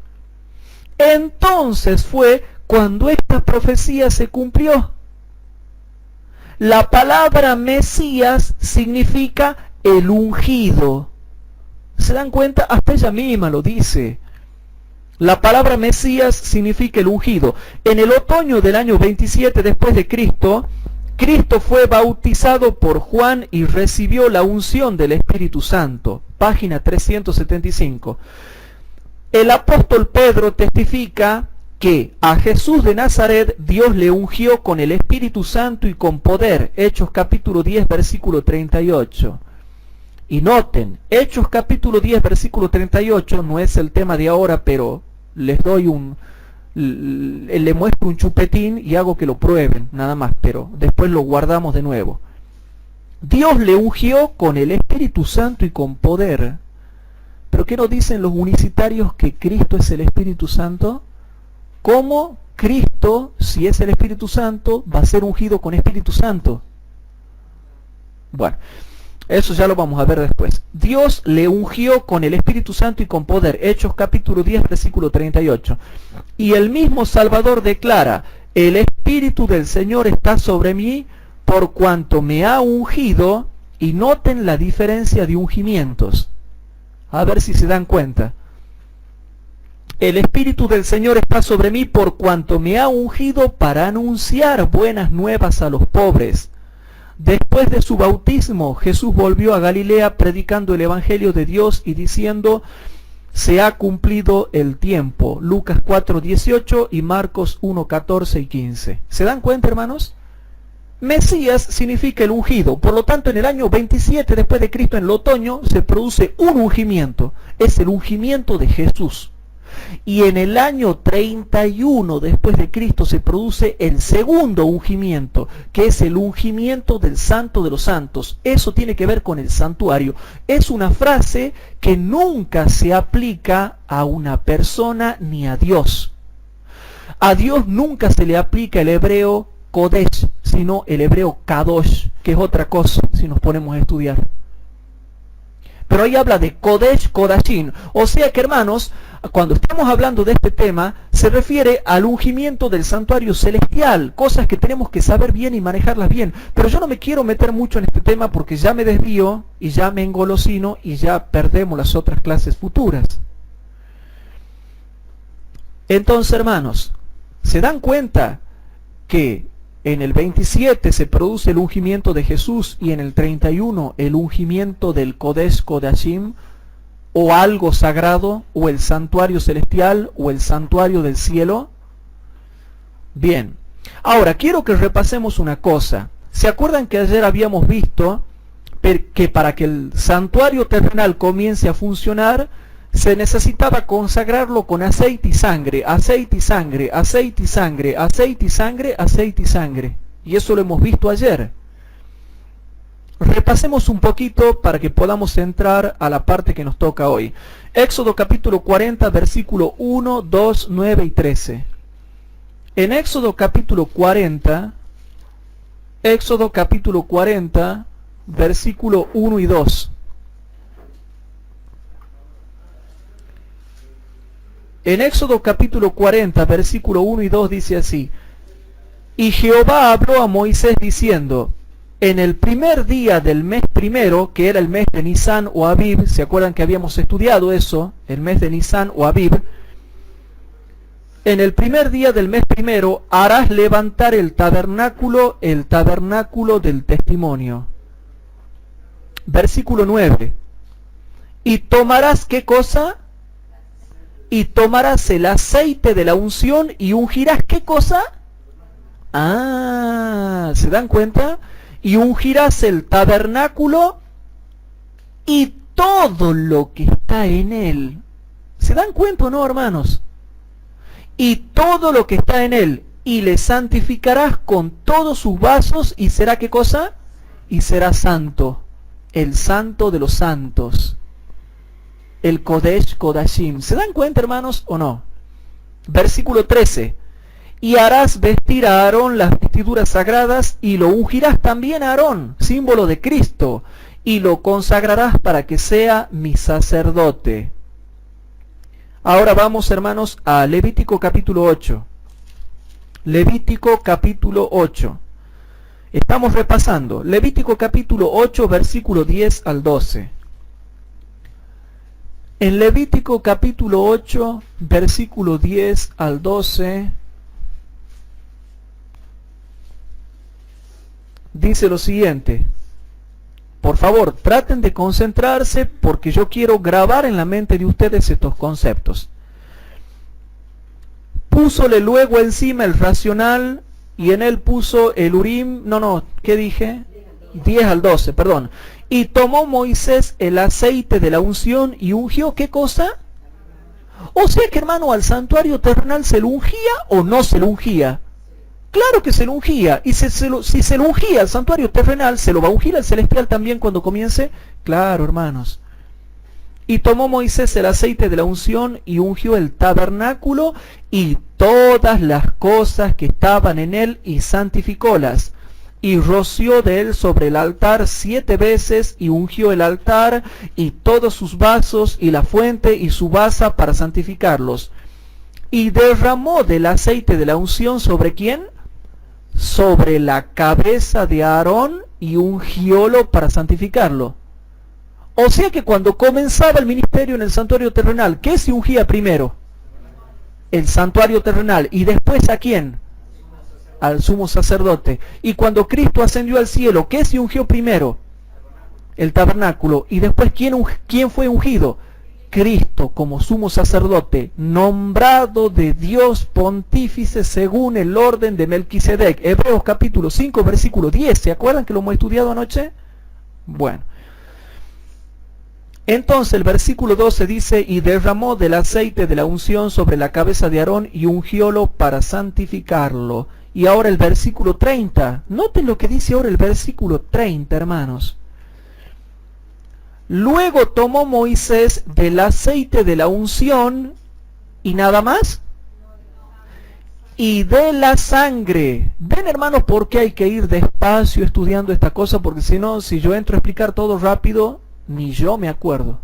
Entonces fue cuando esta profecía se cumplió. La palabra Mesías significa el ungido. ¿Se dan cuenta? Hasta ella misma lo dice. La palabra Mesías significa el ungido. En el otoño del año 27 después de Cristo, Cristo fue bautizado por Juan y recibió la unción del Espíritu Santo. Página 375. El apóstol Pedro testifica que a Jesús de Nazaret Dios le ungió con el Espíritu Santo y con poder. Hechos capítulo 10, versículo 38. Y noten, Hechos capítulo 10, versículo 38, no es el tema de ahora, pero les doy le muestro un chupetín y hago que lo prueben, nada más, pero después lo guardamos de nuevo. Dios le ungió con el Espíritu Santo y con poder. ¿Pero qué nos dicen los unicitarios? Que Cristo es el Espíritu Santo. ¿Cómo Cristo, si es el Espíritu Santo, va a ser ungido con Espíritu Santo? Bueno, eso ya lo vamos a ver después. Dios le ungió con el Espíritu Santo y con poder. Hechos capítulo 10, versículo 38. Y el mismo Salvador declara: el Espíritu del Señor está sobre mí, por cuanto me ha ungido. Y noten la diferencia de ungimientos. A ver si se dan cuenta. El Espíritu del Señor está sobre mí, por cuanto me ha ungido para anunciar buenas nuevas a los pobres. Después de su bautismo, Jesús volvió a Galilea predicando el Evangelio de Dios y diciendo: se ha cumplido el tiempo. Lucas 4:18 y Marcos 1:14 y 15. ¿Se dan cuenta, hermanos? Mesías significa el ungido. Por lo tanto, en el año 27 después de Cristo, en el otoño, se produce un ungimiento. Es el ungimiento de Jesús. Y en el año 31 después de Cristo se produce el segundo ungimiento, que es el ungimiento del Santo de los Santos. Eso tiene que ver con el santuario. Es una frase que nunca se aplica a una persona ni a Dios. A Dios nunca se le aplica el hebreo Kodesh, sino el hebreo Kadosh, que es otra cosa si nos ponemos a estudiar. Pero ahí habla de Kodesh Kodashim. O sea que, hermanos, cuando estamos hablando de este tema, se refiere al ungimiento del santuario celestial, cosas que tenemos que saber bien y manejarlas bien. Pero yo no me quiero meter mucho en este tema porque ya me desvío y ya me engolosino y ya perdemos las otras clases futuras. Entonces, hermanos, ¿se dan cuenta que en el 27 se produce el ungimiento de Jesús y en el 31 el ungimiento del Kodesh Kodashim, o algo sagrado, o el santuario celestial, o el santuario del cielo? Bien, ahora quiero que repasemos una cosa. ¿Se acuerdan que ayer habíamos visto que para que el santuario terrenal comience a funcionar, se necesitaba consagrarlo con aceite y sangre, aceite y sangre, aceite y sangre, aceite y sangre, aceite y sangre. Y eso lo hemos visto ayer. Repasemos un poquito para que podamos entrar a la parte que nos toca hoy. Éxodo capítulo 40, versículo 1, 2, 9 y 13. En Éxodo capítulo 40, versículo 1 y 2. En Éxodo capítulo 40, versículo 1 y 2 dice así: Y Jehová habló a Moisés diciendo, en el primer día del mes primero, que era el mes de Nisán o Abib, ¿se acuerdan que habíamos estudiado eso? El mes de Nisán o Abib. En el primer día del mes primero harás levantar el tabernáculo del testimonio. Versículo 9. Y tomarás, ¿qué cosa? Y tomarás el aceite de la unción y ungirás, ¿qué cosa? ¿Se dan cuenta? Y ungirás el tabernáculo y todo lo que está en él. ¿Se dan cuenta o no, hermanos? Y todo lo que está en él, y le santificarás con todos sus vasos, y será, ¿qué cosa? Y será santo, el santo de los santos, el Kodesh Kodashim. ¿Se dan cuenta, hermanos, o no? Versículo 13. Y harás vestir a Aarón las vestiduras sagradas, y lo ungirás también a Aarón, símbolo de Cristo, y lo consagrarás para que sea mi sacerdote. Ahora vamos, hermanos, a Levítico capítulo 8. Levítico capítulo 8. Estamos repasando. Levítico capítulo 8, versículo 10 al 12. En Levítico capítulo 8, versículo 10 al 12, dice lo siguiente. Por favor, traten de concentrarse porque yo quiero grabar en la mente de ustedes estos conceptos. Púsole luego encima el racional y en él puso el Urim. ¿Qué dije? 10 al 12, perdón. Y tomó Moisés el aceite de la unción y ungió, ¿qué cosa? O sea que, hermano, al santuario terrenal se lo ungía o no se lo ungía. Claro que se lo ungía, y si se lo ungía al santuario terrenal, ¿se lo va a ungir al celestial también cuando comience? Claro, hermanos. Y tomó Moisés el aceite de la unción y ungió el tabernáculo y todas las cosas que estaban en él y santificólas. Y roció de él sobre el altar 7 veces y ungió el altar y todos sus vasos y la fuente y su basa para santificarlos. Y derramó del aceite de la unción ¿sobre quién? Sobre la cabeza de Aarón y ungiólo para santificarlo. O sea que cuando comenzaba el ministerio en el santuario terrenal, ¿qué se ungía primero? El santuario terrenal. ¿Y después a quién? Al sumo sacerdote. Y cuando Cristo ascendió al cielo, ¿qué se ungió primero? El tabernáculo. ¿Y después quién fue ungido? Cristo como sumo sacerdote, nombrado de Dios pontífice según el orden de Melquisedec. Hebreos capítulo 5, versículo 10. ¿Se acuerdan que lo hemos estudiado anoche? Bueno. Entonces el versículo 12 dice, y derramó del aceite de la unción sobre la cabeza de Aarón y ungiólo para santificarlo. Y ahora el versículo 30. Noten lo que dice ahora el versículo 30, hermanos. Luego tomó Moisés del aceite de la unción y nada más. Y de la sangre. Ven, hermanos, por qué hay que ir despacio estudiando esta cosa, porque si no, si yo entro a explicar todo rápido, ni yo me acuerdo.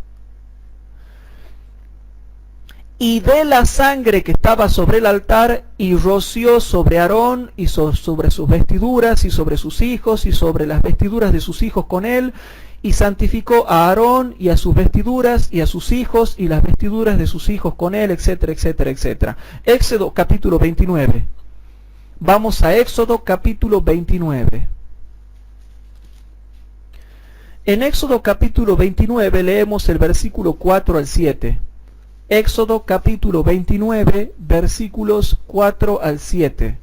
Y de la sangre que estaba sobre el altar, y roció sobre Aarón, y sobre sus vestiduras, y sobre sus hijos, y sobre las vestiduras de sus hijos con él, y santificó a Aarón, y a sus vestiduras, y a sus hijos, y las vestiduras de sus hijos con él, etcétera, etcétera, etcétera. Éxodo capítulo 29. Vamos a Éxodo capítulo 29. En Éxodo capítulo 29 leemos el versículo 4 al 7. Éxodo capítulo 29, versículos 4 al 7.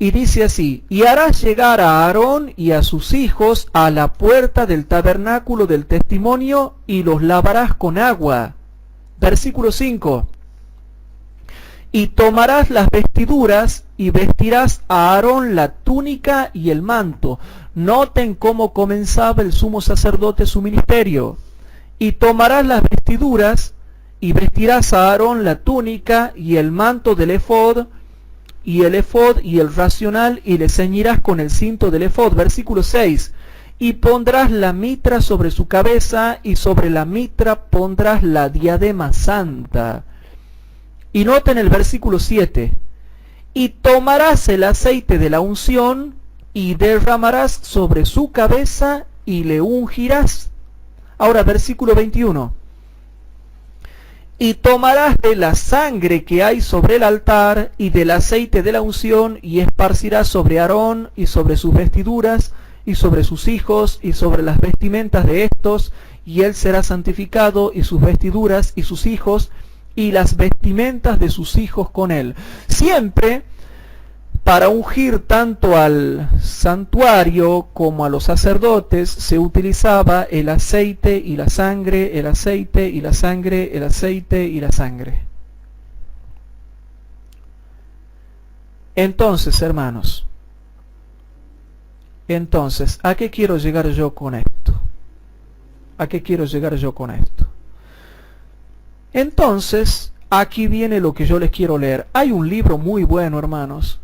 Y dice así: y harás llegar a Aarón y a sus hijos a la puerta del tabernáculo del testimonio y los lavarás con agua. Versículo 5. Y tomarás las vestiduras y vestirás a Aarón la túnica y el manto. Noten cómo comenzaba el sumo sacerdote su ministerio. Y tomarás las vestiduras y vestirás a Aarón la túnica y el manto del efod, y el efod y el racional, y le ceñirás con el cinto del efod. Versículo 6. Y pondrás la mitra sobre su cabeza, y sobre la mitra pondrás la diadema santa. Y noten el versículo 7. Y tomarás el aceite de la unción, y derramarás sobre su cabeza, y le ungirás. Ahora, versículo 21. Y tomarás de la sangre que hay sobre el altar, y del aceite de la unción, y esparcirás sobre Aarón, y sobre sus vestiduras, y sobre sus hijos, y sobre las vestimentas de estos, y él será santificado, y sus vestiduras, y sus hijos, y las vestimentas de sus hijos con él. Siempre para ungir tanto al santuario como a los sacerdotes se utilizaba el aceite y la sangre, el aceite y la sangre, el aceite y la sangre. Entonces, hermanos, ¿a qué quiero llegar yo con esto? ¿A qué quiero llegar yo con esto? Entonces, aquí viene lo que yo les quiero leer. Hay un libro muy bueno, hermanos,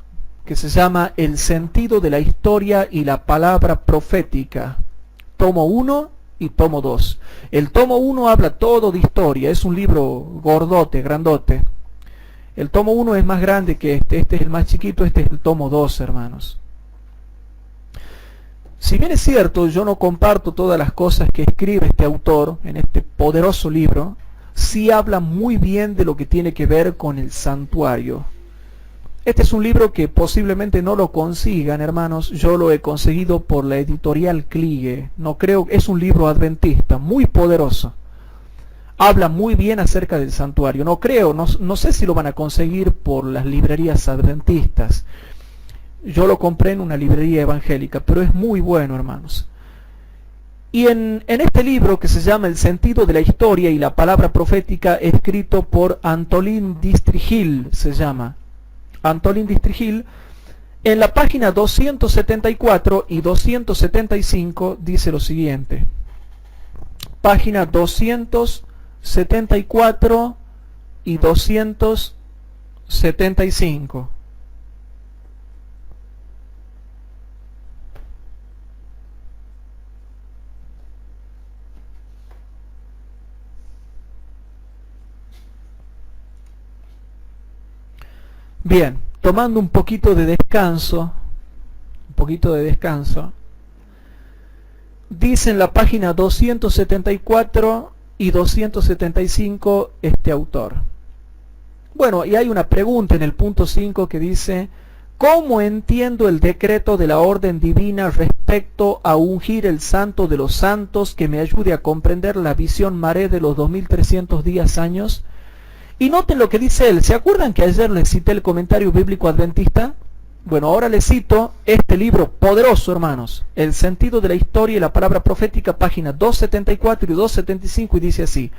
que se llama El sentido de la historia y la palabra profética. Tomo 1 y tomo 2. El tomo 1 habla todo de historia. Es un libro gordote, grandote. El tomo 1 es más grande que este. Este es el más chiquito, este es el tomo 2, hermanos. Si bien es cierto, yo no comparto todas las cosas que escribe este autor en este poderoso libro, sí habla muy bien de lo que tiene que ver con el santuario. Este es un libro que posiblemente no lo consigan, hermanos. Yo lo he conseguido por la editorial Klige. No creo, es un libro adventista, muy poderoso. Habla muy bien acerca del santuario. No creo, no sé si lo van a conseguir por las librerías adventistas. Yo lo compré en una librería evangélica, pero es muy bueno, hermanos. Y en este libro, que se llama El sentido de la historia y la palabra profética, escrito por Antolín Distrigil, se llama Antolín Distrigil, en la página 274 y 275 dice lo siguiente. Página 274 y 275. Bien, tomando un poquito de descanso, dice en la página 274 y 275 este autor. Bueno, y hay una pregunta en el punto 5 que dice: ¿cómo entiendo el decreto de la orden divina respecto a ungir el santo de los santos que me ayude a comprender la visión maré de los 2300 días años? Y noten lo que dice él. ¿Se acuerdan que ayer les cité el comentario bíblico adventista? Bueno, ahora les cito este libro poderoso, hermanos. El sentido de la historia y la palabra profética, página 274 y 275, y dice así: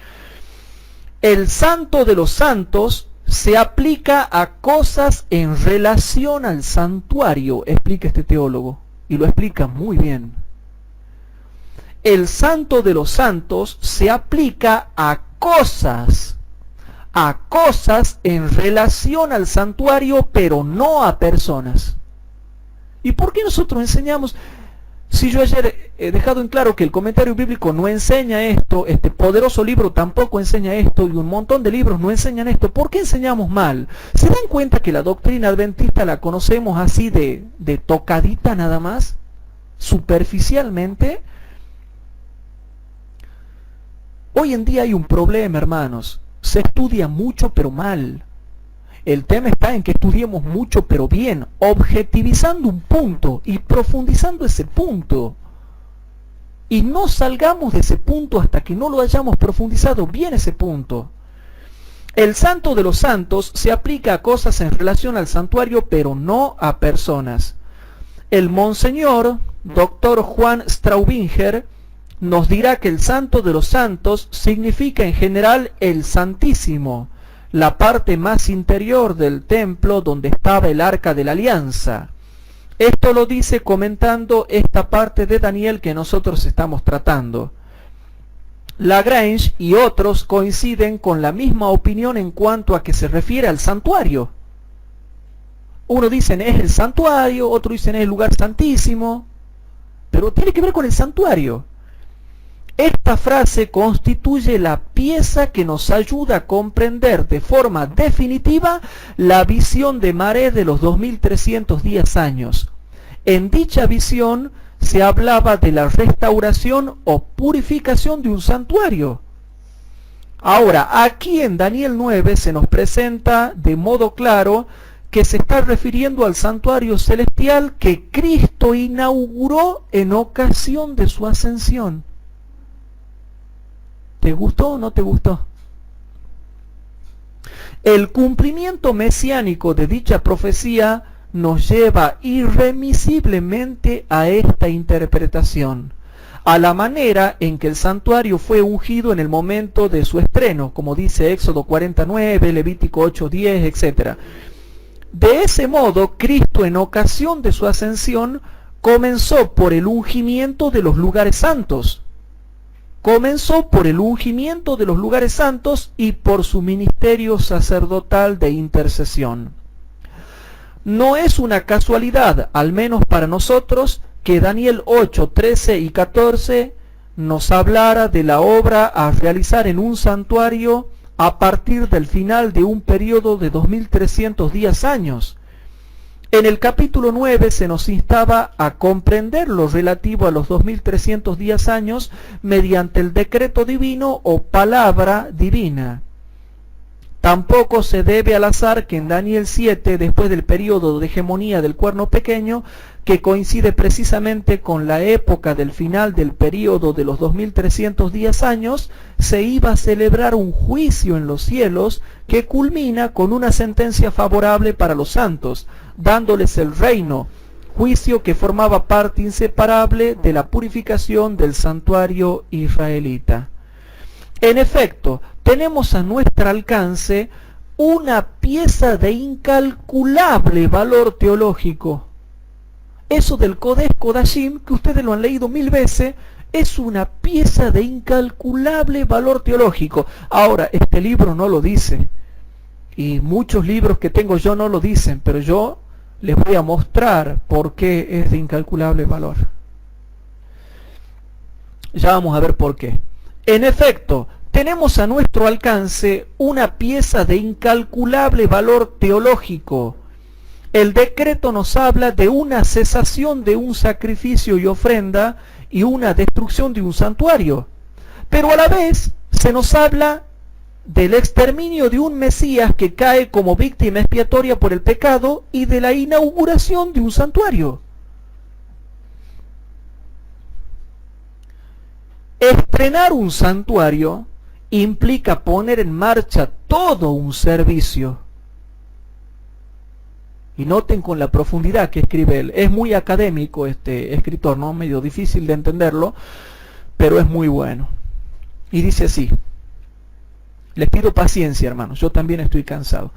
el santo de los santos se aplica a cosas en relación al santuario, explica este teólogo, y lo explica muy bien. El santo de los santos se aplica a cosas en relación al santuario, pero no a personas. ¿Y por qué nosotros enseñamos? Si yo ayer he dejado en claro que el comentario bíblico no enseña esto, este poderoso libro tampoco enseña esto, y un montón de libros no enseñan esto, ¿por qué enseñamos mal? ¿Se dan cuenta que la doctrina adventista la conocemos así de tocadita nada más? Superficialmente. Hoy en día hay un problema, hermanos. Se estudia mucho pero mal. El tema está en que estudiemos mucho pero bien, objetivizando un punto y profundizando ese punto. Y no salgamos de ese punto hasta que no lo hayamos profundizado bien ese punto. El santo de los santos se aplica a cosas en relación al santuario, pero no a personas. El monseñor Dr. Juan Straubinger nos dirá que el santo de los santos significa en general el Santísimo, la parte más interior del templo donde estaba el Arca de la Alianza. Esto lo dice comentando esta parte de Daniel que nosotros estamos tratando. Lagrange y otros coinciden con la misma opinión en cuanto a que se refiere al santuario. Uno dicen es el santuario, otro dicen es el lugar santísimo, pero tiene que ver con el santuario. Esta frase constituye la pieza que nos ayuda a comprender de forma definitiva la visión de Maré de los 2310 años. En dicha visión se hablaba de la restauración o purificación de un santuario. Ahora, aquí en Daniel 9 se nos presenta de modo claro que se está refiriendo al santuario celestial que Cristo inauguró en ocasión de su ascensión. ¿Te gustó o no te gustó? El cumplimiento mesiánico de dicha profecía nos lleva irremisiblemente a esta interpretación, a la manera en que el santuario fue ungido en el momento de su estreno, como dice Éxodo 49, Levítico 8:10, etc. De ese modo, Cristo en ocasión de su ascensión comenzó por el ungimiento de los lugares santos. Comenzó por el ungimiento de los lugares santos y por su ministerio sacerdotal de intercesión. No es una casualidad, al menos para nosotros, que Daniel 8, 13 y 14 nos hablara de la obra a realizar en un santuario a partir del final de un periodo de 2310 años. En el capítulo 9 se nos instaba a comprender lo relativo a los 2310 años mediante el decreto divino o palabra divina. Tampoco se debe al azar que en Daniel 7, después del periodo de hegemonía del cuerno pequeño, que coincide precisamente con la época del final del periodo de los 2310 años, se iba a celebrar un juicio en los cielos que culmina con una sentencia favorable para los santos, dándoles el reino, juicio que formaba parte inseparable de la purificación del santuario israelita. En efecto, tenemos a nuestro alcance una pieza de incalculable valor teológico. Eso del Kodesh Kodashim, que ustedes lo han leído 1000 veces, es una pieza de incalculable valor teológico. Ahora, este libro no lo dice, y muchos libros que tengo yo no lo dicen, pero yo les voy a mostrar por qué es de incalculable valor. Ya vamos a ver por qué. En efecto, tenemos a nuestro alcance una pieza de incalculable valor teológico. El decreto nos habla de una cesación de un sacrificio y ofrenda y una destrucción de un santuario. Pero a la vez se nos habla del exterminio de un Mesías que cae como víctima expiatoria por el pecado y de la inauguración de un santuario. Estrenar un santuario implica poner en marcha todo un servicio. Y noten con la profundidad que escribe él. Es muy académico este escritor, ¿no? Medio difícil de entenderlo, pero es muy bueno. Y dice así. Les pido paciencia, hermanos, yo también estoy cansado.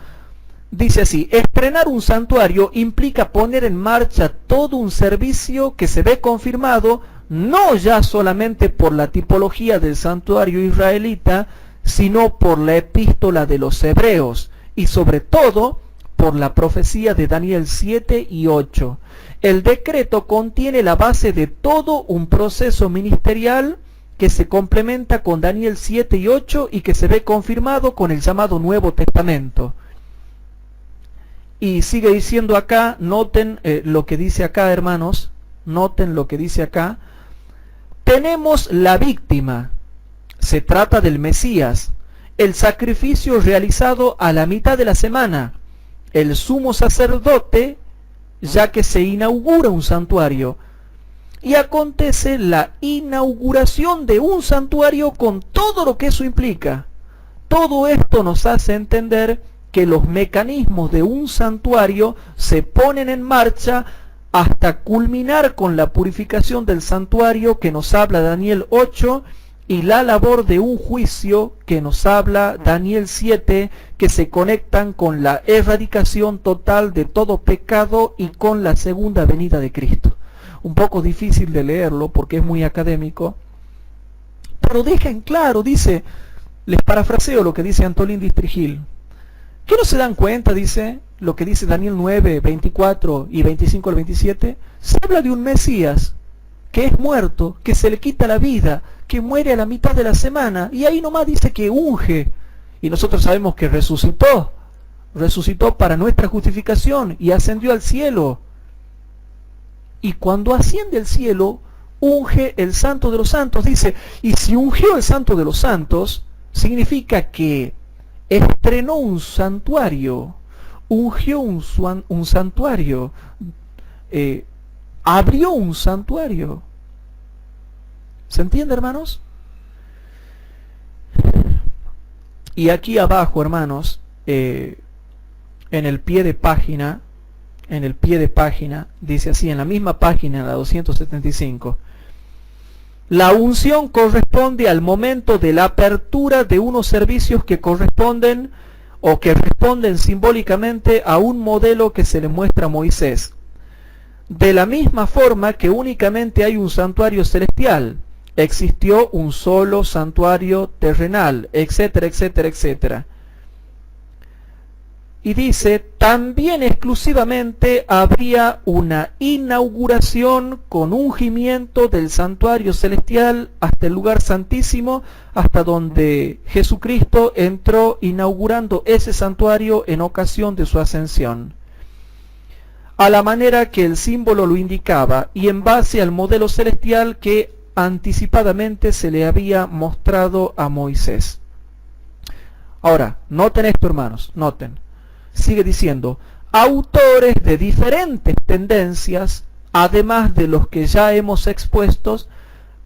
Dice así: estrenar un santuario implica poner en marcha todo un servicio que se ve confirmado no ya solamente por la tipología del santuario israelita, sino por la epístola de los hebreos y sobre todo por la profecía de Daniel 7 y 8. El decreto contiene la base de todo un proceso ministerial que se complementa con Daniel 7 y 8 y que se ve confirmado con el llamado Nuevo Testamento. Y sigue diciendo acá, noten lo que dice acá, hermanos, noten lo que dice acá. Tenemos la víctima, se trata del Mesías, el sacrificio realizado a la mitad de la semana, el sumo sacerdote, ya que se inaugura un santuario. Y acontece la inauguración de un santuario con todo lo que eso implica. todo esto nos hace entender que los mecanismos de un santuario se ponen en marcha hasta culminar con la purificación del santuario que nos habla Daniel 8 y la labor de un juicio que nos habla Daniel 7, que se conectan con la erradicación total de todo pecado y con la segunda venida de Cristo. Un poco difícil de leerlo porque es muy académico, pero deja en claro, dice, les parafraseo lo que dice Antolín Distrigil. ¿Qué no se dan cuenta? Dice, lo que dice Daniel 9, 24 y 25 al 27. Se habla de un Mesías que es muerto, que se le quita la vida, que muere a la mitad de la semana, y ahí nomás dice que unge. Y nosotros sabemos que resucitó para nuestra justificación y ascendió al cielo. Y cuando asciende al cielo, unge el Santo de los Santos, dice, y si ungió el Santo de los Santos, significa que estrenó un santuario, ungió un santuario, abrió un santuario. ¿Se entiende, hermanos? Y aquí abajo, hermanos, en el pie de página, dice así, en la misma página, en la 275, la unción corresponde al momento de la apertura de unos servicios que corresponden o que responden simbólicamente a un modelo que se le muestra a Moisés. De la misma forma que únicamente hay un santuario celestial, existió un solo santuario terrenal, etcétera, etcétera, etcétera. Y dice, también exclusivamente habría una inauguración con ungimiento del santuario celestial hasta el lugar santísimo, hasta donde Jesucristo entró inaugurando ese santuario en ocasión de su ascensión, a la manera que el símbolo lo indicaba y en base al modelo celestial que anticipadamente se le había mostrado a Moisés. Ahora, noten esto, hermanos, noten. Sigue diciendo, autores de diferentes tendencias, además de los que ya hemos expuestos,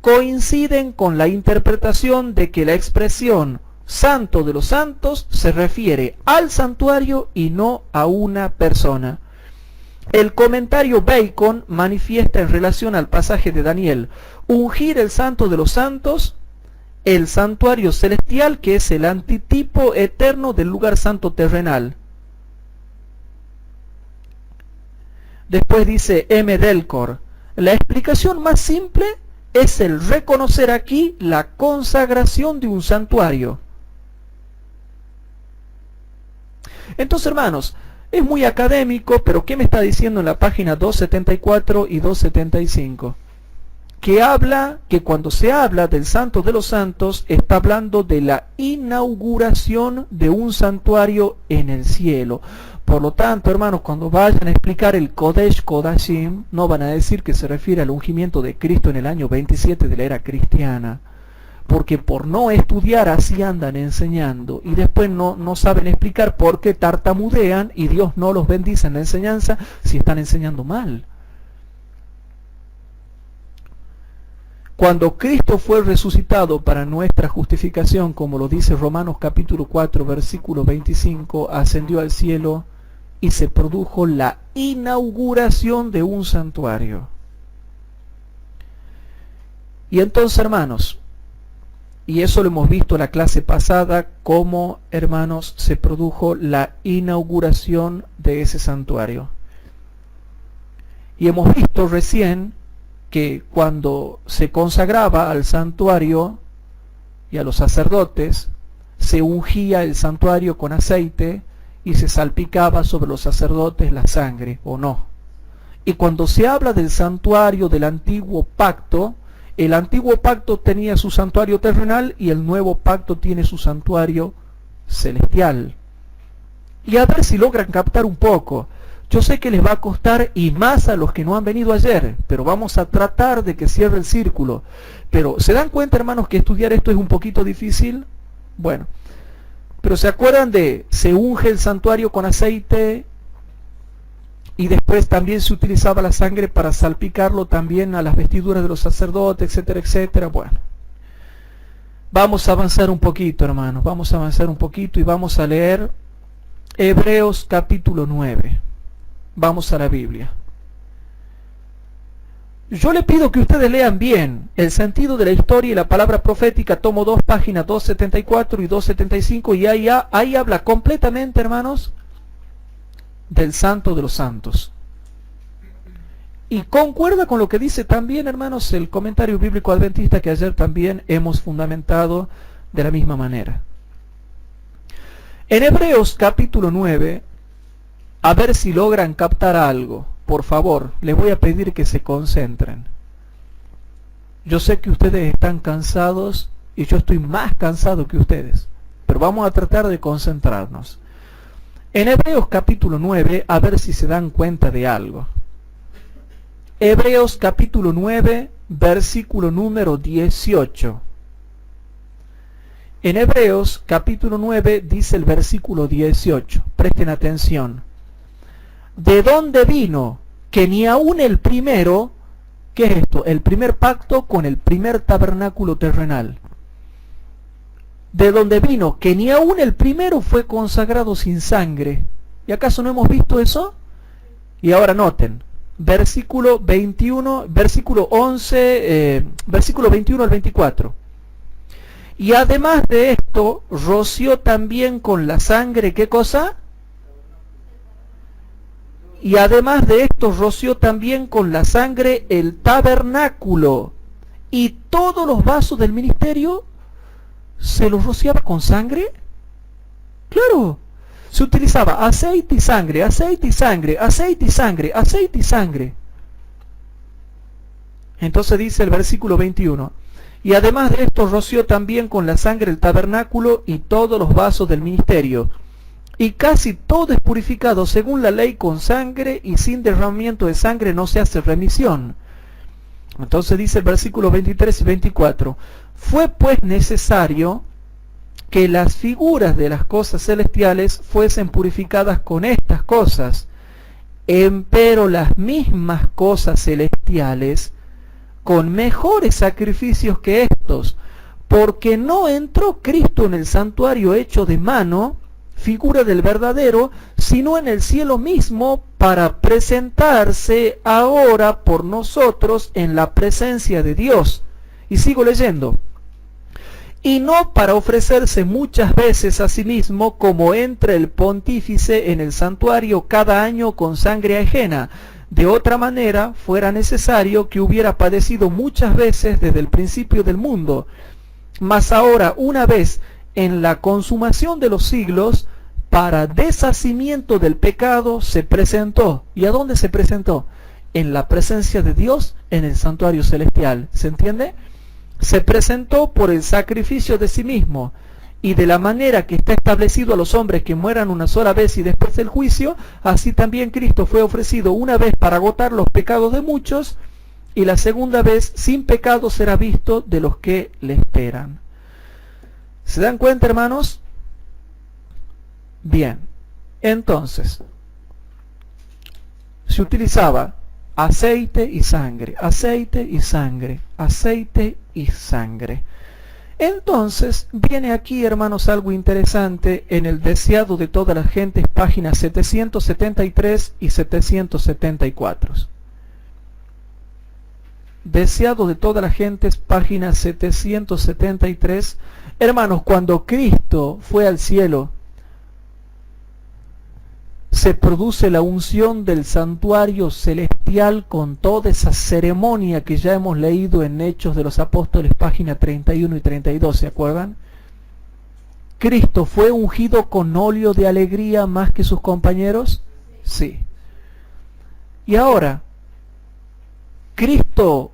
coinciden con la interpretación de que la expresión Santo de los Santos se refiere al santuario y no a una persona. El comentario Bacon manifiesta en relación al pasaje de Daniel, ungir el Santo de los Santos, el santuario celestial, que es el antitipo eterno del lugar santo terrenal. Después dice M. Delcor, la explicación más simple es el reconocer aquí la consagración de un santuario. Entonces, hermanos, es muy académico, pero ¿qué me está diciendo en la página 274 y 275? Que habla, que cuando se habla del Santo de los Santos, está hablando de la inauguración de un santuario en el cielo. Por lo tanto, hermanos, cuando vayan a explicar el Kodesh Kodashim, no van a decir que se refiere al ungimiento de Cristo en el año 27 de la era cristiana. Porque por no estudiar así andan enseñando y después no saben explicar por qué tartamudean y Dios no los bendice en la enseñanza si están enseñando mal. Cuando Cristo fue resucitado para nuestra justificación, como lo dice Romanos capítulo 4, versículo 25, ascendió al cielo y se produjo la inauguración de un santuario. Y entonces, hermanos, y eso lo hemos visto en la clase pasada, cómo, hermanos, se produjo la inauguración de ese santuario. Y hemos visto recién que cuando se consagraba al santuario y a los sacerdotes, se ungía el santuario con aceite y se salpicaba sobre los sacerdotes la sangre, ¿o no? Y cuando se habla del santuario del antiguo pacto, el antiguo pacto tenía su santuario terrenal y el nuevo pacto tiene su santuario celestial. Y a ver si logran captar un poco. Yo sé que les va a costar, y más a los que no han venido ayer, pero vamos a tratar de que cierre el círculo. Pero, ¿se dan cuenta, hermanos, que estudiar esto es un poquito difícil? Bueno, pero ¿se acuerdan de se unge el santuario con aceite y después también se utilizaba la sangre para salpicarlo también a las vestiduras de los sacerdotes, etcétera, etcétera? Bueno, Vamos a avanzar un poquito, hermanos, vamos a avanzar un poquito y vamos a leer Hebreos capítulo 9. Vamos a la Biblia. Yo le pido que ustedes lean bien el sentido de la historia y la palabra profética, tomo 2, páginas 274 y 275, y ahí habla completamente, hermanos, del Santo de los Santos. Y concuerda con lo que dice también, hermanos, el comentario bíblico adventista que ayer también hemos fundamentado de la misma manera. En Hebreos capítulo 9, a ver si logran captar algo. Por favor, les voy a pedir que se concentren. Yo sé que ustedes están cansados y yo estoy más cansado que ustedes, pero vamos a tratar de concentrarnos. En Hebreos capítulo 9, a ver si se dan cuenta de algo. Hebreos capítulo 9, versículo número 18. En Hebreos capítulo 9 dice el versículo 18. Presten atención. ¿De dónde vino que ni aún el primero, qué es esto? El primer pacto con el primer tabernáculo terrenal. ¿De dónde vino que ni aún el primero fue consagrado sin sangre? ¿Y acaso no hemos visto eso? Y ahora noten, versículo 21, versículo 11, versículo 21 al 24. Y además de esto, roció también con la sangre, ¿qué cosa? Y además de esto, roció también con la sangre el tabernáculo. Y todos los vasos del ministerio se los rociaba con sangre. Claro, se utilizaba aceite y sangre, aceite y sangre, aceite y sangre, aceite y sangre. Entonces dice el versículo 21. Y además de esto, roció también con la sangre el tabernáculo y todos los vasos del ministerio. Y casi todo es purificado según la ley con sangre, y sin derramamiento de sangre no se hace remisión. Entonces dice el versículo 23 y 24. Fue pues necesario que las figuras de las cosas celestiales fuesen purificadas con estas cosas. Empero las mismas cosas celestiales con mejores sacrificios que estos, porque no entró Cristo en el santuario hecho de mano, figura del verdadero, sino en el cielo mismo, para presentarse ahora por nosotros en la presencia de Dios. Y sigo leyendo. Y no para ofrecerse muchas veces a sí mismo, como entra el pontífice en el santuario cada año con sangre ajena. De otra manera, fuera necesario que hubiera padecido muchas veces desde el principio del mundo. Mas ahora, una vez en la consumación de los siglos, para deshacimiento del pecado, se presentó. ¿Y a dónde se presentó? En la presencia de Dios, en el santuario celestial. ¿Se entiende? Se presentó por el sacrificio de sí mismo. Y de la manera que está establecido a los hombres que mueran una sola vez y después del juicio, así también Cristo fue ofrecido una vez para agotar los pecados de muchos, y la segunda vez sin pecado será visto de los que le esperan. ¿Se dan cuenta, hermanos? Bien, entonces, se utilizaba aceite y sangre, aceite y sangre, aceite y sangre. Entonces, viene aquí, hermanos, algo interesante en el Deseado de todas las gentes, páginas 773 y 774. Deseado de todas las gentes, páginas 773. Hermanos, cuando Cristo fue al cielo, se produce la unción del santuario celestial con toda esa ceremonia que ya hemos leído en Hechos de los Apóstoles, página 31 y 32, ¿se acuerdan? ¿Cristo fue ungido con óleo de alegría más que sus compañeros? Sí. Y ahora, Cristo,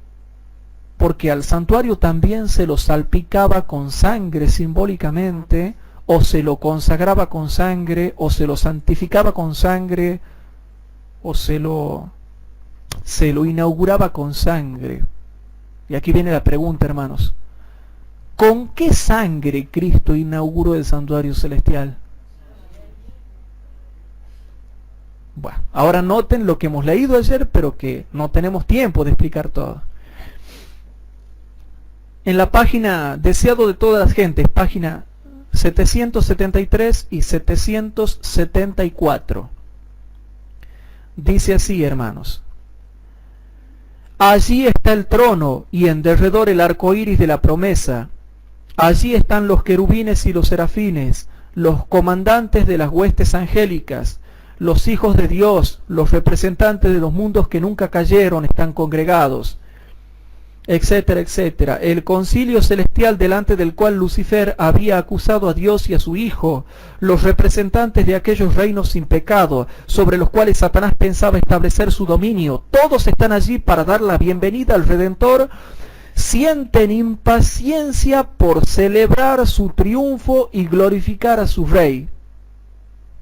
porque al santuario también se lo salpicaba con sangre simbólicamente, o se lo consagraba con sangre, o se lo santificaba con sangre, o se lo inauguraba con sangre. Y aquí viene la pregunta, hermanos. ¿Con qué sangre Cristo inauguró el santuario celestial? Bueno, ahora noten lo que hemos leído ayer, pero que no tenemos tiempo de explicar todo. en la página Deseado de todas las gentes, página 773 y 774. Dice así, hermanos: allí está el trono y en derredor el arco iris de la promesa. Allí están los querubines y los serafines, los comandantes de las huestes angélicas, los hijos de Dios, los representantes de los mundos que nunca cayeron están congregados, etcétera, etcétera. El concilio celestial delante del cual Lucifer había acusado a Dios y a su Hijo, los representantes de aquellos reinos sin pecado, sobre los cuales Satanás pensaba establecer su dominio, todos están allí para dar la bienvenida al Redentor. Sienten impaciencia por celebrar su triunfo y glorificar a su Rey.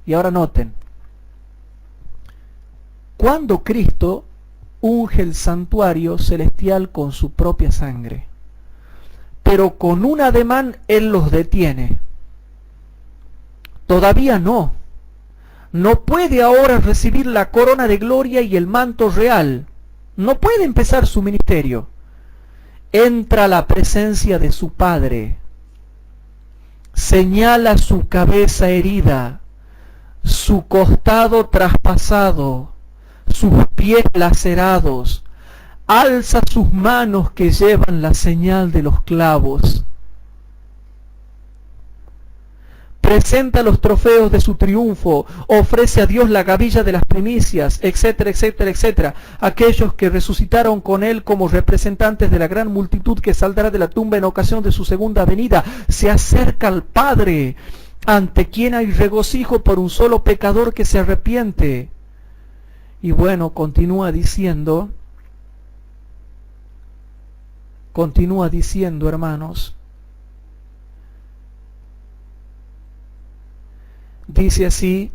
Y ahora noten, cuando Cristo unge el santuario celestial con su propia sangre, pero con un ademán Él los detiene. Todavía no puede ahora recibir la corona de gloria y el manto real, no puede empezar su ministerio. Entra a la presencia de su Padre, señala su cabeza herida, su costado traspasado, sus pies lacerados, alza sus manos que llevan la señal de los clavos, presenta los trofeos de su triunfo, ofrece a Dios la gavilla de las primicias, etcétera, etcétera, etcétera. Aquellos que resucitaron con Él como representantes de la gran multitud que saldrá de la tumba en ocasión de su segunda venida, se acerca al Padre, ante quien hay regocijo por un solo pecador que se arrepiente. Y bueno, continúa diciendo, hermanos, dice así,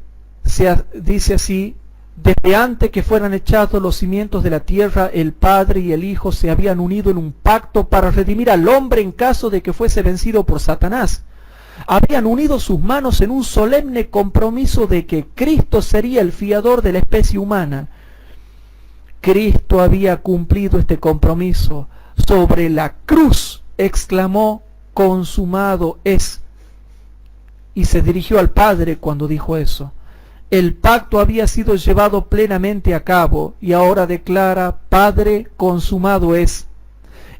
desde antes que fueran echados los cimientos de la tierra, el Padre y el Hijo se habían unido en un pacto para redimir al hombre en caso de que fuese vencido por Satanás. Habían unido sus manos en un solemne compromiso de que Cristo sería el fiador de la especie humana. Cristo había cumplido este compromiso. Sobre la cruz exclamó: consumado es. Y se dirigió al Padre cuando dijo eso. El pacto había sido llevado plenamente a cabo y ahora declara: Padre, consumado es.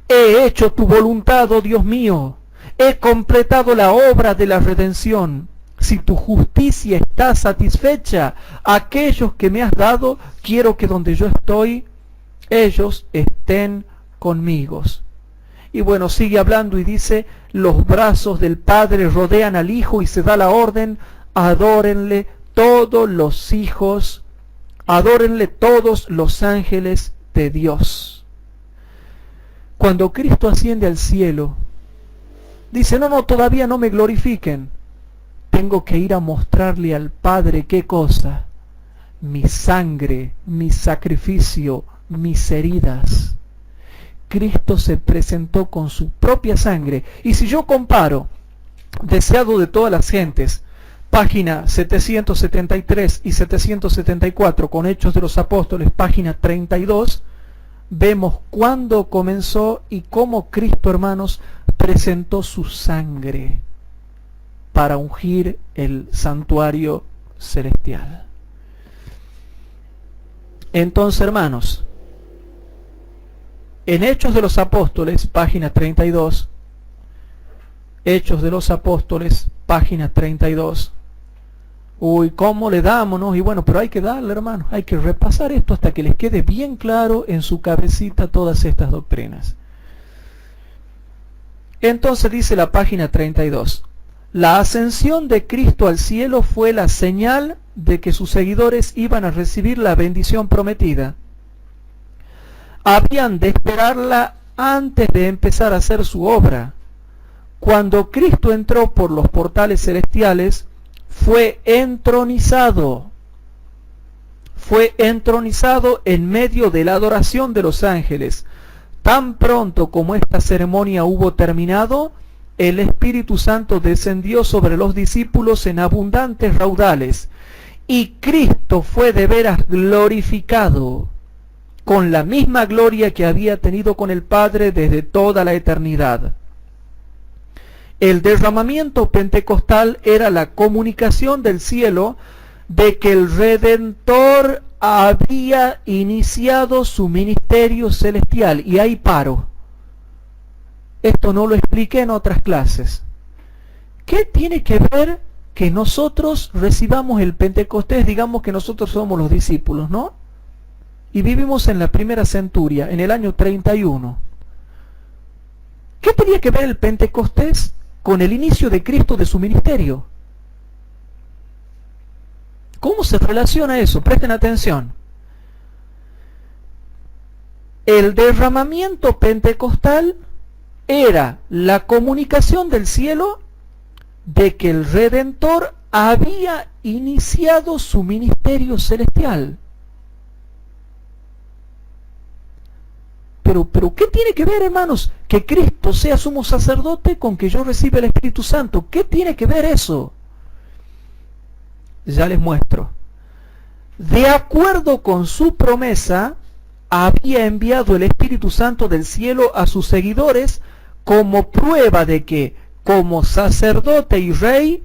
He hecho tu voluntad, oh Dios mío. He completado la obra de la redención. Si tu justicia está satisfecha, aquellos que me has dado, quiero que donde yo estoy, ellos estén conmigo. Y bueno, sigue hablando y dice: los brazos del Padre rodean al Hijo y se da la orden: adórenle todos los hijos, adórenle todos los ángeles de Dios. Cuando Cristo asciende al cielo, dice: no, todavía no me glorifiquen. Tengo que ir a mostrarle al Padre ¿qué cosa? Mi sangre, mi sacrificio, mis heridas. Cristo se presentó con su propia sangre. Y si yo comparo Deseado de todas las gentes, página 773 y 774, con Hechos de los Apóstoles, página 32, vemos cuándo comenzó y cómo Cristo, hermanos, presentó su sangre para ungir el santuario celestial. Entonces, hermanos, en Hechos de los Apóstoles, página 32, Hechos de los Apóstoles, página 32. Uy, ¿cómo le damos, no? Y bueno, pero hay que darle, hermanos, hay que repasar esto hasta que les quede bien claro en su cabecita todas estas doctrinas. Entonces dice la página 32: la ascensión de Cristo al cielo fue la señal de que sus seguidores iban a recibir la bendición prometida. Habían de esperarla antes de empezar a hacer su obra. Cuando Cristo entró por los portales celestiales, fue entronizado en medio de la adoración de los ángeles. Tan pronto como esta ceremonia hubo terminado, el Espíritu Santo descendió sobre los discípulos en abundantes raudales, y Cristo fue de veras glorificado. con la misma gloria que había tenido con el Padre desde toda la eternidad. El derramamiento pentecostal era la comunicación del cielo de que el Redentor había iniciado su ministerio celestial. Y ahí paro. Esto no lo expliqué en otras clases. ¿Qué tiene que ver que nosotros recibamos el Pentecostés? Digamos que nosotros somos los discípulos, ¿no? Y vivimos en la primera centuria, en el año 31. ¿Qué tenía que ver el Pentecostés con el inicio de Cristo de su ministerio? ¿Cómo se relaciona eso? Presten atención. El derramamiento pentecostal era la comunicación del cielo de que el Redentor había iniciado su ministerio celestial. Pero ¿qué tiene que ver, hermanos, que Cristo sea sumo sacerdote con que yo reciba el Espíritu Santo? ¿Qué tiene que ver eso? Ya les muestro. De acuerdo con su promesa, había enviado el Espíritu Santo del cielo a sus seguidores como prueba de que, como sacerdote y rey,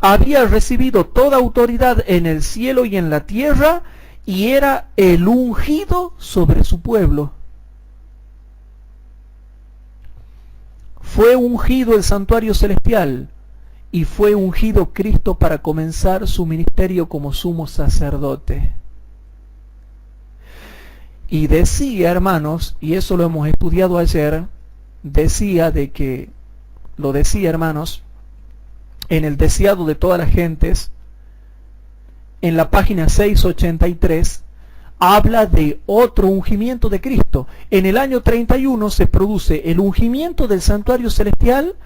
había recibido toda autoridad en el cielo y en la tierra, y era el ungido sobre su pueblo. Fue ungido el santuario celestial, y fue ungido Cristo para comenzar su ministerio como sumo sacerdote. Y decía, hermanos, y eso lo hemos estudiado ayer, lo decía, hermanos, en el deseado de todas las gentes, en la página 683, habla de otro ungimiento de Cristo. En el año 31 se produce el ungimiento del santuario celestial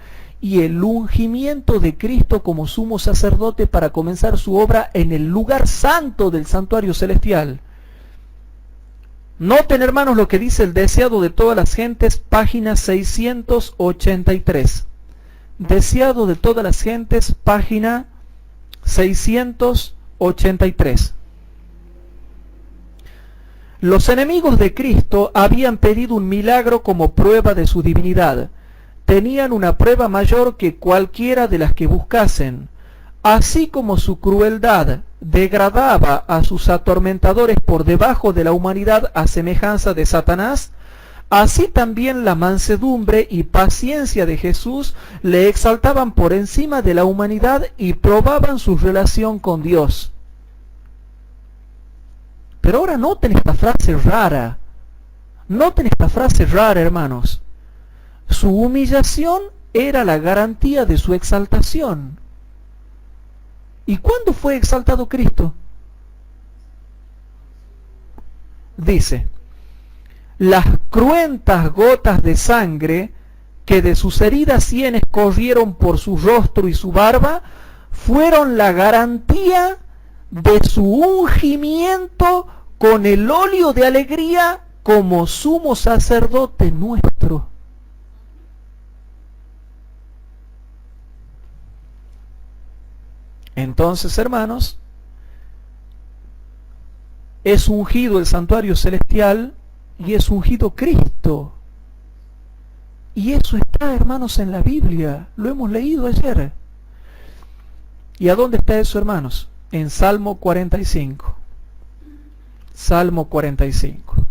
y el ungimiento de Cristo como sumo sacerdote para comenzar su obra en el lugar santo del santuario celestial. Noten, hermanos, lo que dice el deseado de todas las gentes, página 683. Deseado de todas las gentes, página 683. Los enemigos de Cristo habían pedido un milagro como prueba de su divinidad. Tenían una prueba mayor que cualquiera de las que buscasen. Así como su crueldad degradaba a sus atormentadores por debajo de la humanidad a semejanza de Satanás, así también la mansedumbre y paciencia de Jesús le exaltaban por encima de la humanidad y probaban su relación con Dios. Pero ahora noten esta frase rara. Noten esta frase rara, hermanos. Su humillación era la garantía de su exaltación. ¿Y cuándo fue exaltado Cristo? Dice, las cruentas gotas de sangre que de sus heridas sienes corrieron por su rostro y su barba, fueron la garantía de su ungimiento con el óleo de alegría como sumo sacerdote nuestro. Entonces, hermanos, es ungido el santuario celestial y es ungido Cristo. Y eso está, hermanos, en la Biblia. Lo hemos leído ayer. ¿Y a dónde está eso, hermanos? En Salmo 45. Salmo 45.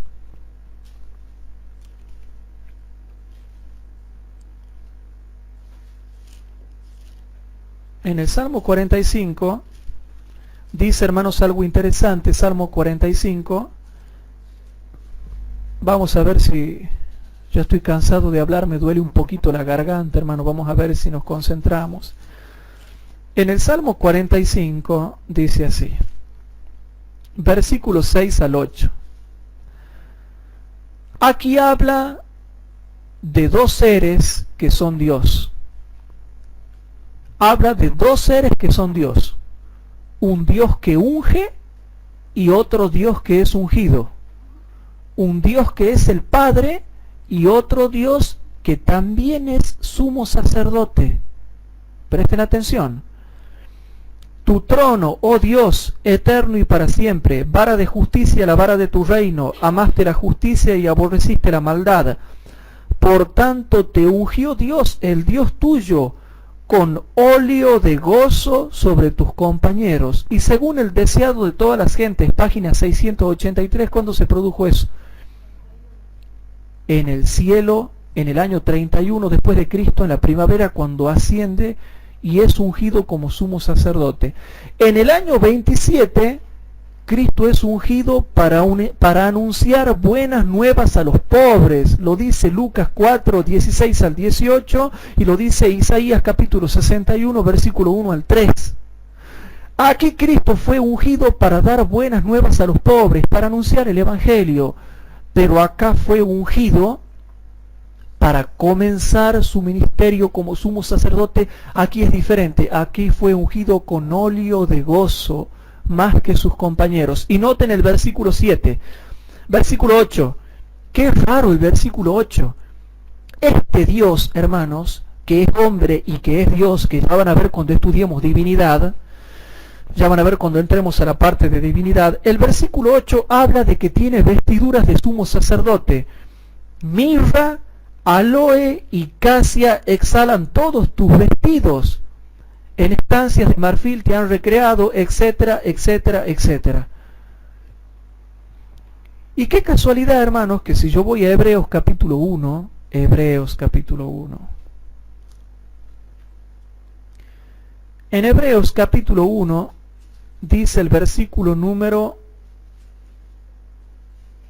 En el Salmo 45 dice, hermanos, algo interesante. Salmo 45. Vamos a ver si... Ya estoy cansado de hablar, me duele un poquito la garganta, hermano. Vamos a ver si nos concentramos. En el Salmo 45 dice así, versículos 6 al 8. Aquí habla de dos seres que son Dios. Habla de dos seres que son Dios. Un Dios que unge y otro Dios que es ungido. Un Dios que es el Padre y otro Dios que también es sumo sacerdote. Presten atención. Tu trono, oh Dios, eterno y para siempre, vara de justicia, la vara de tu reino, amaste la justicia y aborreciste la maldad. Por tanto te ungió Dios, el Dios tuyo, con óleo de gozo sobre tus compañeros. Y según el deseado de todas las gentes, página 683, ¿cuándo se produjo eso? En el cielo, en el año 31 después de Cristo, en la primavera, cuando asciende y es ungido como sumo sacerdote. En el año 27, Cristo es ungido para anunciar buenas nuevas a los pobres. Lo dice Lucas 4, 16 al 18 y lo dice Isaías capítulo 61, versículo 1 al 3. Aquí Cristo fue ungido para dar buenas nuevas a los pobres, para anunciar el Evangelio. Pero acá fue ungido para comenzar su ministerio como sumo sacerdote. Aquí es diferente. Aquí fue ungido con óleo de gozo, más que sus compañeros. Y noten el versículo 7. Versículo 8. Qué raro el versículo 8. Este Dios, hermanos, que es hombre y que es Dios, que ya van a ver cuando estudiemos divinidad, ya van a ver cuando entremos a la parte de divinidad, el versículo 8 habla de que tiene vestiduras de sumo sacerdote. Mirra, aloe y casia exhalan todos tus vestidos. En estancias de marfil te han recreado, etcétera, etcétera, etcétera. Y qué casualidad, hermanos, que si yo voy a Hebreos capítulo 1, Hebreos capítulo 1. En Hebreos capítulo 1 dice el versículo número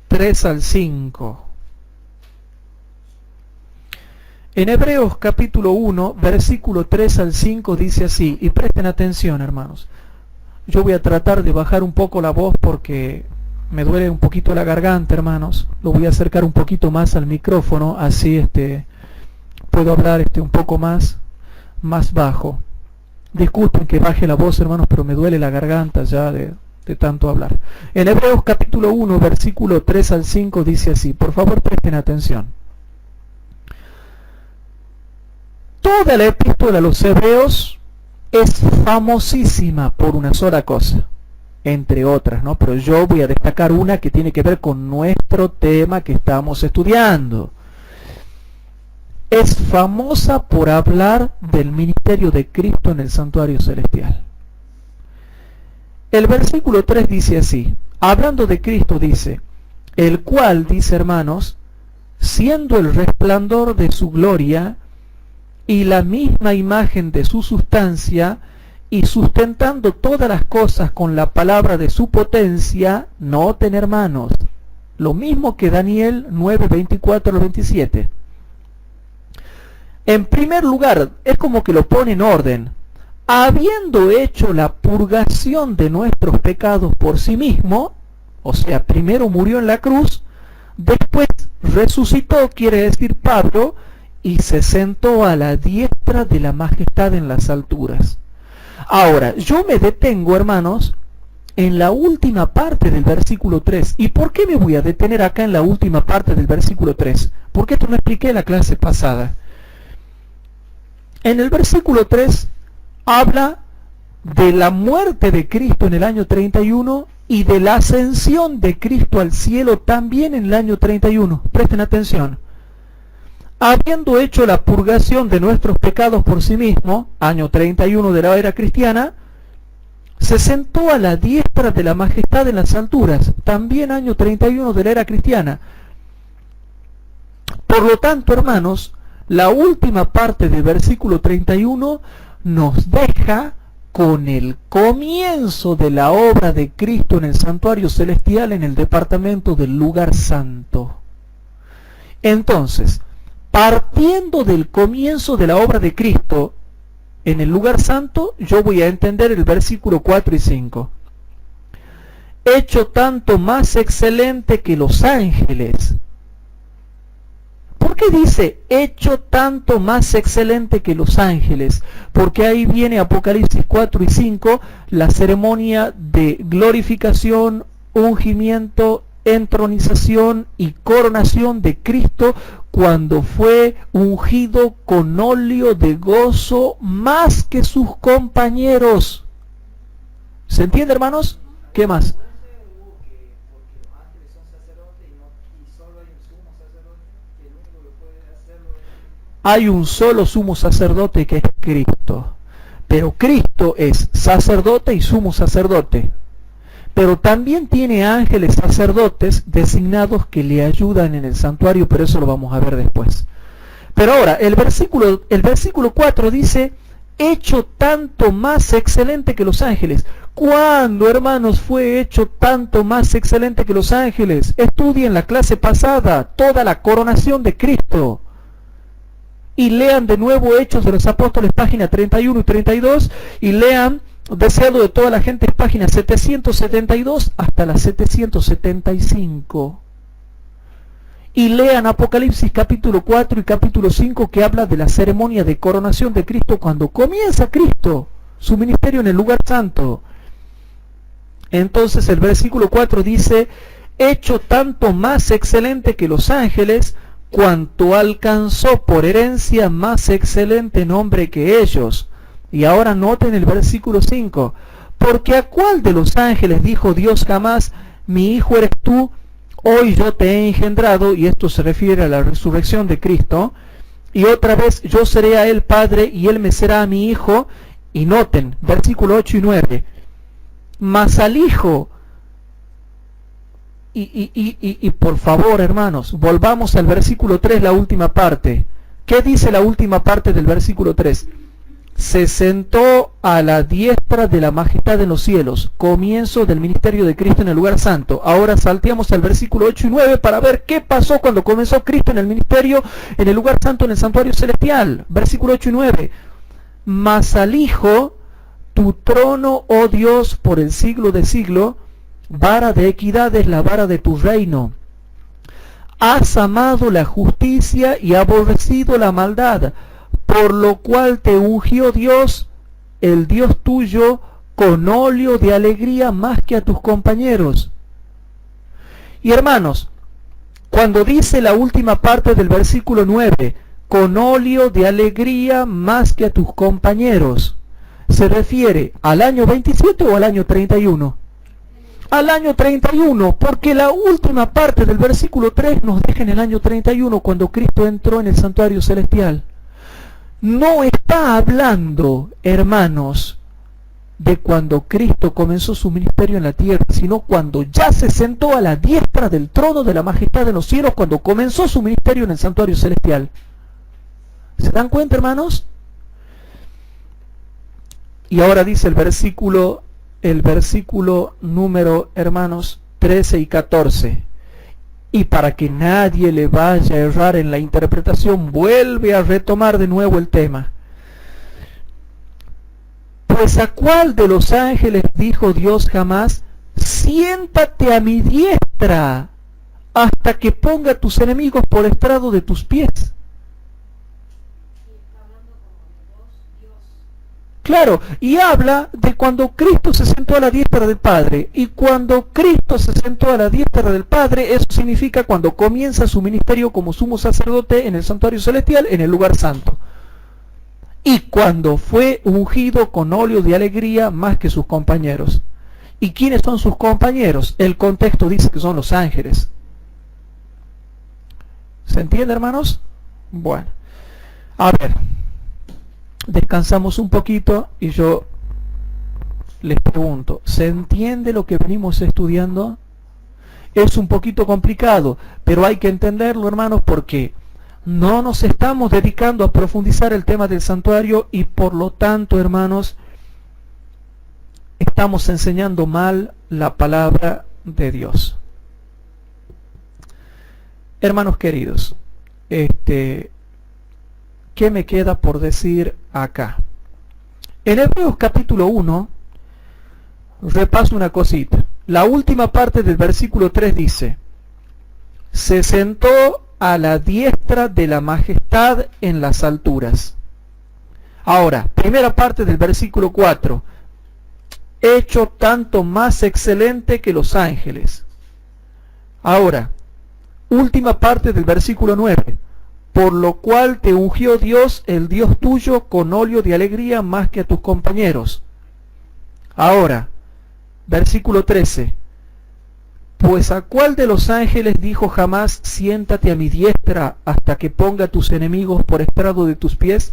3 al 5. En Hebreos capítulo 1, versículo 3 al 5 dice así, y presten atención, hermanos. Yo voy a tratar de bajar un poco la voz porque me duele un poquito la garganta, hermanos. Lo voy a acercar un poquito más al micrófono, así puedo hablar un poco más bajo. Disculpen que baje la voz, hermanos, pero me duele la garganta ya de tanto hablar. En Hebreos capítulo 1, versículo 3 al 5 dice así, por favor presten atención. Toda la epístola a los Hebreos es famosísima por una sola cosa, entre otras, ¿no? Pero yo voy a destacar una que tiene que ver con nuestro tema que estamos estudiando. Es famosa por hablar del ministerio de Cristo en el santuario celestial. El versículo 3 dice así, hablando de Cristo dice, el cual, dice hermanos, siendo el resplandor de su gloria y la misma imagen de su sustancia, y sustentando todas las cosas con la palabra de su potencia, noten hermanos, lo mismo que Daniel 9, 24 al 27. En primer lugar, es como que lo pone en orden, habiendo hecho la purgación de nuestros pecados por sí mismo, o sea, primero murió en la cruz, después resucitó, quiere decir Pablo, y se sentó a la diestra de la majestad en las alturas. Ahora, yo me detengo, hermanos, en la última parte del versículo 3. ¿Y por qué me voy a detener acá en la última parte del versículo 3? Porque esto lo expliqué en la clase pasada. En el versículo 3 habla de la muerte de Cristo en el año 31 y de la ascensión de Cristo al cielo también en el año 31. Presten atención. Habiendo hecho la purgación de nuestros pecados por sí mismo, año 31 de la era cristiana, se sentó a la diestra de la majestad en las alturas, también año 31 de la era cristiana. Por lo tanto, hermanos, la última parte del versículo 31 nos deja con el comienzo de la obra de Cristo en el santuario celestial en el departamento del lugar santo. Entonces, partiendo del comienzo de la obra de Cristo en el lugar santo, yo voy a entender el versículo 4 y 5. Hecho tanto más excelente que los ángeles. ¿Por qué dice hecho tanto más excelente que los ángeles? Porque ahí viene Apocalipsis 4 y 5, la ceremonia de glorificación, ungimiento, entronización y coronación de Cristo cuando fue ungido con óleo de gozo más que sus compañeros. ¿Se entiende, hermanos? ¿Qué más? Hay un solo sumo sacerdote que es Cristo. Pero Cristo es sacerdote y sumo sacerdote. Pero también tiene ángeles sacerdotes designados que le ayudan en el santuario, pero eso lo vamos a ver después. Pero ahora, el versículo 4 dice, hecho tanto más excelente que los ángeles. ¿Cuándo, hermanos, fue hecho tanto más excelente que los ángeles? Estudien la clase pasada, toda la coronación de Cristo. Y lean de nuevo Hechos de los Apóstoles, páginas 31 y 32, y lean Deseado de toda la gente, páginas 772 hasta la 775. Y lean Apocalipsis capítulo 4 y capítulo 5, que habla de la ceremonia de coronación de Cristo cuando comienza Cristo su ministerio en el lugar santo. Entonces el versículo 4 dice, hecho tanto más excelente que los ángeles, cuanto alcanzó por herencia más excelente nombre que ellos. Y ahora noten el versículo 5, porque a cuál de los ángeles dijo Dios jamás, mi hijo eres tú, hoy yo te he engendrado, y esto se refiere a la resurrección de Cristo, y otra vez yo seré a él padre, y él me será a mi hijo. Y noten, versículo 8 y 9, mas al hijo, y por favor, hermanos, volvamos al versículo 3, la última parte. ¿Qué dice la última parte del versículo 3? Se sentó a la diestra de la majestad en los cielos, comienzo del ministerio de Cristo en el lugar santo. Ahora salteamos al versículo 8 y 9 para ver qué pasó cuando comenzó Cristo en el ministerio en el lugar santo, en el santuario celestial. Versículo 8 y 9. Mas al Hijo, tu trono, oh Dios, por el siglo de siglo, vara de equidad es la vara de tu reino. Has amado la justicia y aborrecido la maldad, por lo cual te ungió Dios, el Dios tuyo, con óleo de alegría más que a tus compañeros. Y hermanos, cuando dice la última parte del versículo 9, con óleo de alegría más que a tus compañeros, ¿se refiere al año 27 o al año 31? Al año 31, porque la última parte del versículo 3 nos deja en el año 31, cuando Cristo entró en el santuario celestial. No está hablando, hermanos, de cuando Cristo comenzó su ministerio en la tierra, sino cuando ya se sentó a la diestra del trono de la majestad en los cielos, cuando comenzó su ministerio en el santuario celestial. ¿Se dan cuenta, hermanos? Y ahora dice el versículo número, hermanos, 13 y 14. Y para que nadie le vaya a errar en la interpretación, vuelve a retomar de nuevo el tema. Pues a cuál de los ángeles dijo Dios jamás, siéntate a mi diestra hasta que ponga a tus enemigos por estrado de tus pies. Claro, y habla de cuando Cristo se sentó a la diestra del Padre. Y cuando Cristo se sentó a la diestra del Padre, eso significa cuando comienza su ministerio como sumo sacerdote en el santuario celestial, en el lugar santo. Y cuando fue ungido con óleo de alegría más que sus compañeros. ¿Y quiénes son sus compañeros? El contexto dice que son los ángeles. ¿Se entiende, hermanos? Bueno, a ver. Descansamos un poquito y yo les pregunto, ¿se entiende lo que venimos estudiando? Es un poquito complicado, pero hay que entenderlo, hermanos, porque no nos estamos dedicando a profundizar el tema del santuario y por lo tanto, hermanos, estamos enseñando mal la palabra de Dios. Hermanos queridos, ¿qué me queda por decir acá? En Hebreos capítulo 1, repaso una cosita. La última parte del versículo 3 dice, se sentó a la diestra de la majestad en las alturas. Ahora, primera parte del versículo 4, hecho tanto más excelente que los ángeles. Ahora, última parte del versículo 9, por lo cual te ungió Dios, el Dios tuyo, con óleo de alegría más que a tus compañeros. Ahora, Versículo 13. Pues a cuál de los ángeles dijo jamás, siéntate a mi diestra hasta que ponga a tus enemigos por estrado de tus pies?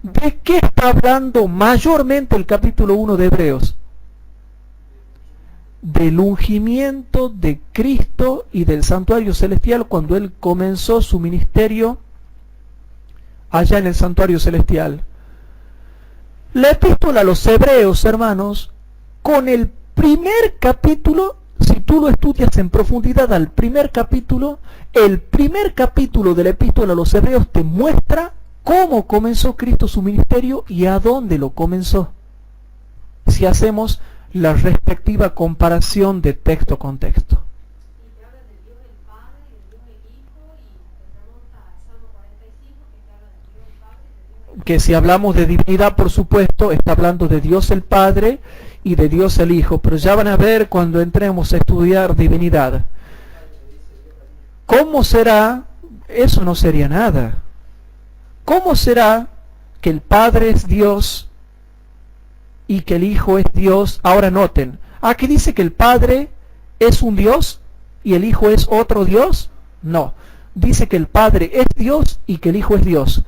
¿De qué está hablando mayormente el capítulo 1 de Hebreos? Del ungimiento de Cristo y del santuario celestial cuando Él comenzó su ministerio allá en el santuario celestial. La epístola a los Hebreos, hermanos, con el primer capítulo, si tú lo estudias en profundidad al primer capítulo, el primer capítulo de la epístola a los Hebreos te muestra cómo comenzó Cristo su ministerio y a dónde lo comenzó. Si hacemos la respectiva comparación de texto con texto. Que si hablamos de divinidad, por supuesto, está hablando de Dios el Padre y de Dios el Hijo, pero ya van a ver cuando entremos a estudiar divinidad. ¿Cómo será? Eso no sería nada. ¿Cómo será que el Padre es Dios y que el Hijo es Dios? Ahora noten, aquí dice que el Padre es un Dios y el Hijo es otro Dios. No, dice que el Padre es Dios y que el Hijo es Dios.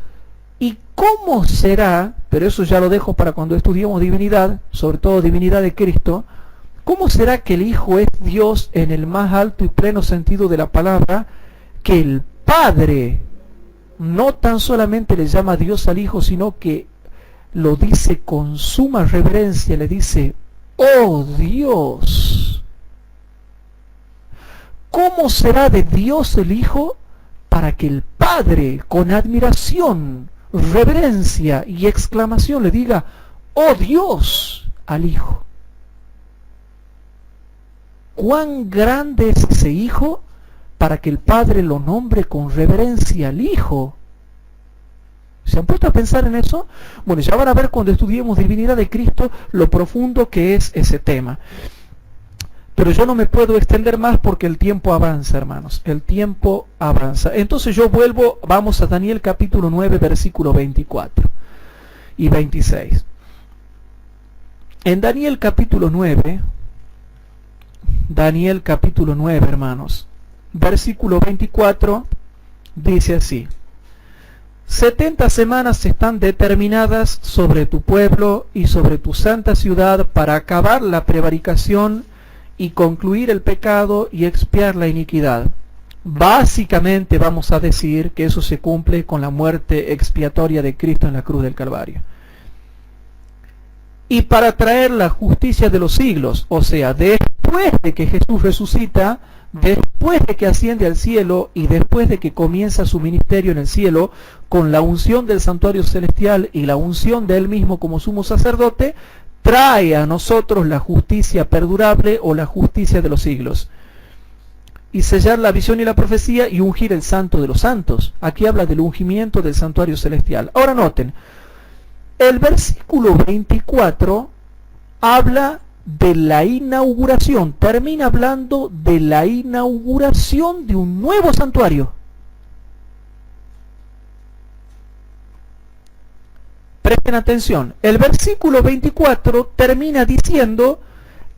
¿Y cómo será? Pero eso ya lo dejo para cuando estudiemos divinidad, sobre todo divinidad de Cristo. ¿Cómo será que el Hijo es Dios en el más alto y pleno sentido de la palabra, que el Padre no tan solamente le llama Dios al Hijo, sino que lo dice con suma reverencia, le dice, oh Dios? ¿Cómo será de Dios el Hijo para que el Padre, con admiración, reverencia y exclamación, le diga, oh Dios, al Hijo? ¿Cuán grande es ese Hijo para que el Padre lo nombre con reverencia al Hijo? ¿Se han puesto a pensar en eso? Bueno, ya van a ver cuando estudiemos divinidad de Cristo lo profundo que es ese tema. Pero yo no me puedo extender más porque el tiempo avanza, hermanos. El tiempo avanza. Entonces yo vuelvo, vamos a Daniel capítulo 9, versículo 24 y 26. En Daniel capítulo 9, hermanos, versículo 24, dice así: 70 semanas están determinadas sobre tu pueblo y sobre tu santa ciudad para acabar la prevaricación y concluir el pecado y expiar la iniquidad. Básicamente vamos a decir que eso se cumple con la muerte expiatoria de Cristo en la cruz del Calvario. Y para traer la justicia de los siglos, o sea, después de que Jesús resucita, después de que asciende al cielo y después de que comienza su ministerio en el cielo, con la unción del santuario celestial y la unción de él mismo como sumo sacerdote, trae a nosotros la justicia perdurable o la justicia de los siglos. Y sellar la visión y la profecía y ungir el santo de los santos. Aquí habla del ungimiento del santuario celestial. Ahora noten, el versículo 24 habla de la inauguración, termina hablando de la inauguración de un nuevo santuario. Presten atención, el versículo 24 termina diciendo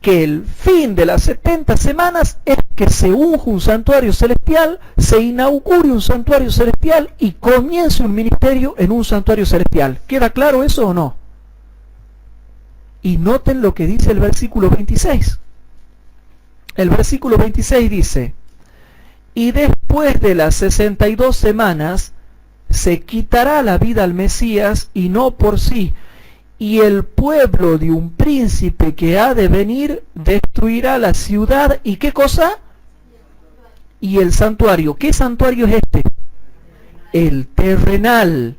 que el fin de las 70 semanas es que se unja un santuario celestial, se inaugure un santuario celestial y comience un ministerio en un santuario celestial. ¿Queda claro eso o no? Y noten lo que dice el versículo 26. El versículo 26 dice: y después de las 62 semanas se quitará la vida al Mesías y no por sí, y el pueblo de un príncipe que ha de venir destruirá la ciudad. ¿Y qué cosa? Y el santuario. ¿Qué santuario es este? El terrenal.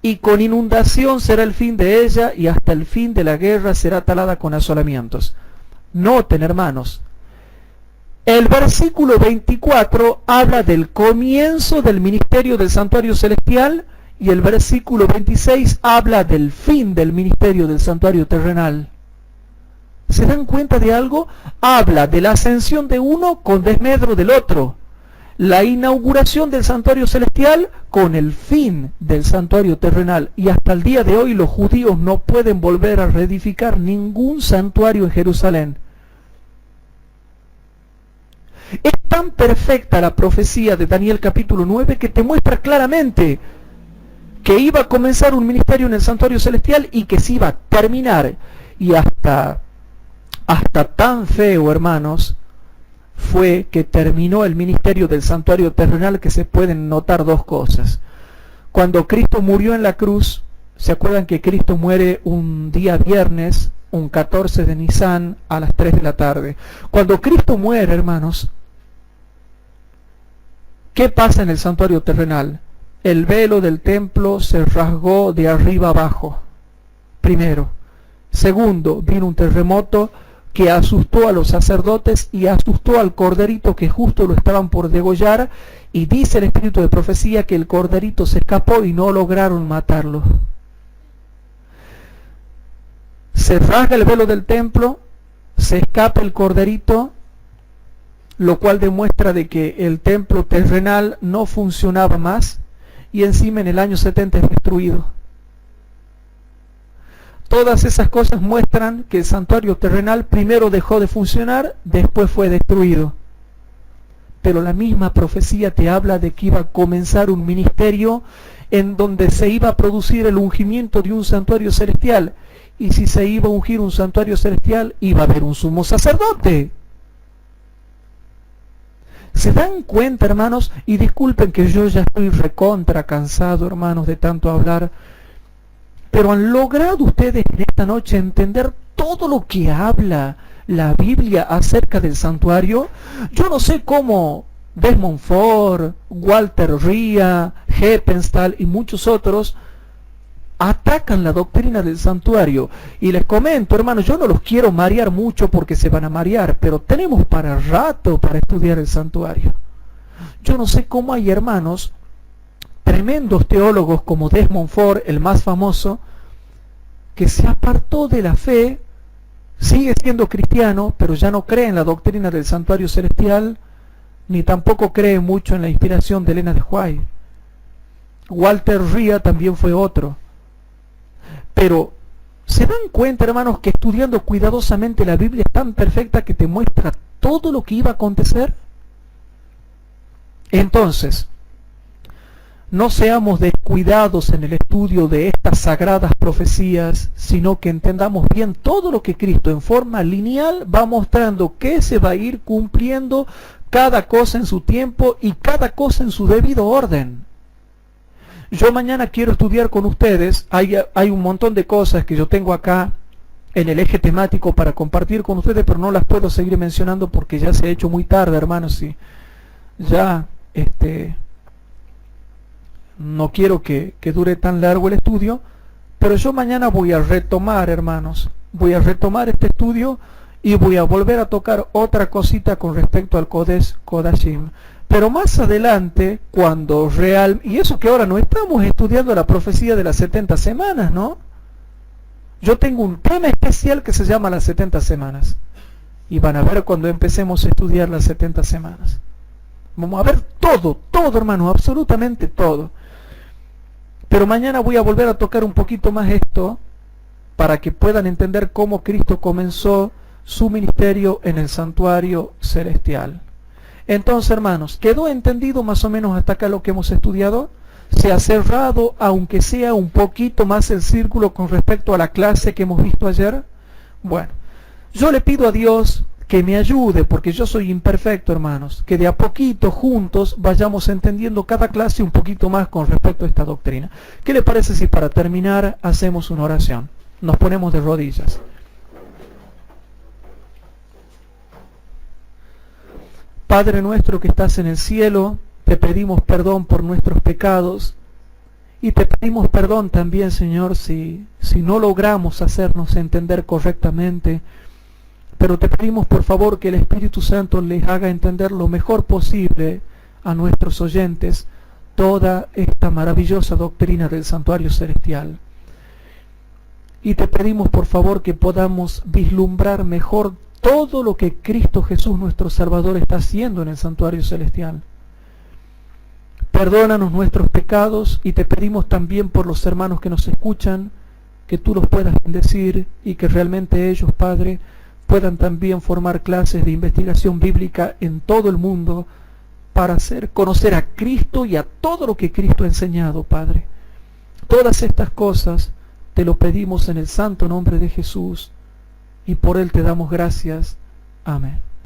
Y con inundación será el fin de ella, y hasta el fin de la guerra será talada con asolamientos. Noten, hermanos, el versículo 24 habla del comienzo del ministerio del santuario celestial, y el versículo 26 habla del fin del ministerio del santuario terrenal. ¿Se dan cuenta de algo? Habla de la ascensión de uno con desmedro del otro. la inauguración del santuario celestial con el fin del santuario terrenal. Y hasta el día de hoy los judíos no pueden volver a reedificar ningún santuario en Jerusalén. Es tan perfecta la profecía de Daniel capítulo 9 que te muestra claramente que iba a comenzar un ministerio en el santuario celestial y que se iba a terminar. Y hasta tan feo, hermanos, fue que terminó el ministerio del santuario terrenal, que se pueden notar dos cosas. Cuando Cristo murió en la cruz, ¿se acuerdan que Cristo muere un día viernes, un 14 de Nisan a las 3 de la tarde? Cuando Cristo muere, hermanos, ¿qué pasa en el santuario terrenal? El velo del templo se rasgó de arriba abajo, primero. Segundo, vino un terremoto que asustó a los sacerdotes y asustó al corderito, que justo lo estaban por degollar, y dice el espíritu de profecía que el corderito se escapó y no lograron matarlo. Se rasga el velo del templo, se escapa el corderito, lo cual demuestra de que el templo terrenal no funcionaba más, y encima en el año 70 es destruido. Todas esas cosas muestran que el santuario terrenal primero dejó de funcionar, después fue destruido. Pero la misma profecía te habla de que iba a comenzar un ministerio en donde se iba a producir el ungimiento de un santuario celestial. Y si se iba a ungir un santuario celestial, iba a haber un sumo sacerdote. ¿Se dan cuenta, hermanos? Y disculpen que yo ya estoy recontra cansado, hermanos, de tanto hablar. Pero ¿han logrado ustedes en esta noche entender todo lo que habla la Biblia acerca del santuario? Yo no sé cómo Desmond Ford, Walter Ria, Heppenstall y muchos otros atacan la doctrina del santuario. Y les comento, hermanos, yo no los quiero marear mucho porque se van a marear, pero tenemos para rato para estudiar el santuario. Yo no sé cómo hay hermanos, tremendos teólogos como Desmond Ford, el más famoso, que se apartó de la fe, sigue siendo cristiano, pero ya no cree en la doctrina del santuario celestial, ni tampoco cree mucho en la inspiración de Elena de White. Walter Ria también fue otro. Pero, ¿se dan cuenta, hermanos, que estudiando cuidadosamente la Biblia es tan perfecta que te muestra todo lo que iba a acontecer? Entonces, no seamos descuidados en el estudio de estas sagradas profecías, sino que entendamos bien todo lo que Cristo en forma lineal va mostrando que se va a ir cumpliendo cada cosa en su tiempo y cada cosa en su debido orden. Yo mañana quiero estudiar con ustedes, hay un montón de cosas que yo tengo acá en el eje temático para compartir con ustedes, pero no las puedo seguir mencionando porque ya se ha hecho muy tarde, hermanos, y ya no quiero que dure tan largo el estudio, pero yo mañana voy a retomar, hermanos, voy a retomar este estudio y voy a volver a tocar otra cosita con respecto al Kodesh Kodashim. Pero más adelante, cuando y eso que ahora no estamos estudiando la profecía de las 70 semanas, ¿no? Yo tengo un tema especial que se llama las 70 semanas. Y van a ver cuando empecemos a estudiar las 70 semanas. Vamos a ver todo, hermano, absolutamente todo. Pero mañana voy a volver a tocar un poquito más esto para que puedan entender cómo Cristo comenzó su ministerio en el santuario celestial. Entonces, hermanos, ¿quedó entendido más o menos hasta acá lo que hemos estudiado? ¿Se ha cerrado, aunque sea un poquito más el círculo con respecto a la clase que hemos visto ayer? Bueno, yo le pido a Dios que me ayude, porque yo soy imperfecto, hermanos, que de a poquito juntos vayamos entendiendo cada clase un poquito más con respecto a esta doctrina. ¿Qué le parece si para terminar hacemos una oración? Nos ponemos de rodillas. Padre nuestro que estás en el cielo, te pedimos perdón por nuestros pecados y te pedimos perdón también, Señor, si no logramos hacernos entender correctamente, pero te pedimos por favor que el Espíritu Santo les haga entender lo mejor posible a nuestros oyentes toda esta maravillosa doctrina del santuario celestial. Y te pedimos por favor que podamos vislumbrar mejor todo lo que Cristo Jesús nuestro Salvador está haciendo en el santuario celestial. Perdónanos nuestros pecados y te pedimos también por los hermanos que nos escuchan, que tú los puedas bendecir y que realmente ellos, Padre, puedan también formar clases de investigación bíblica en todo el mundo para hacer conocer a Cristo y a todo lo que Cristo ha enseñado, Padre. Todas estas cosas te lo pedimos en el santo nombre de Jesús y por Él te damos gracias. Amén.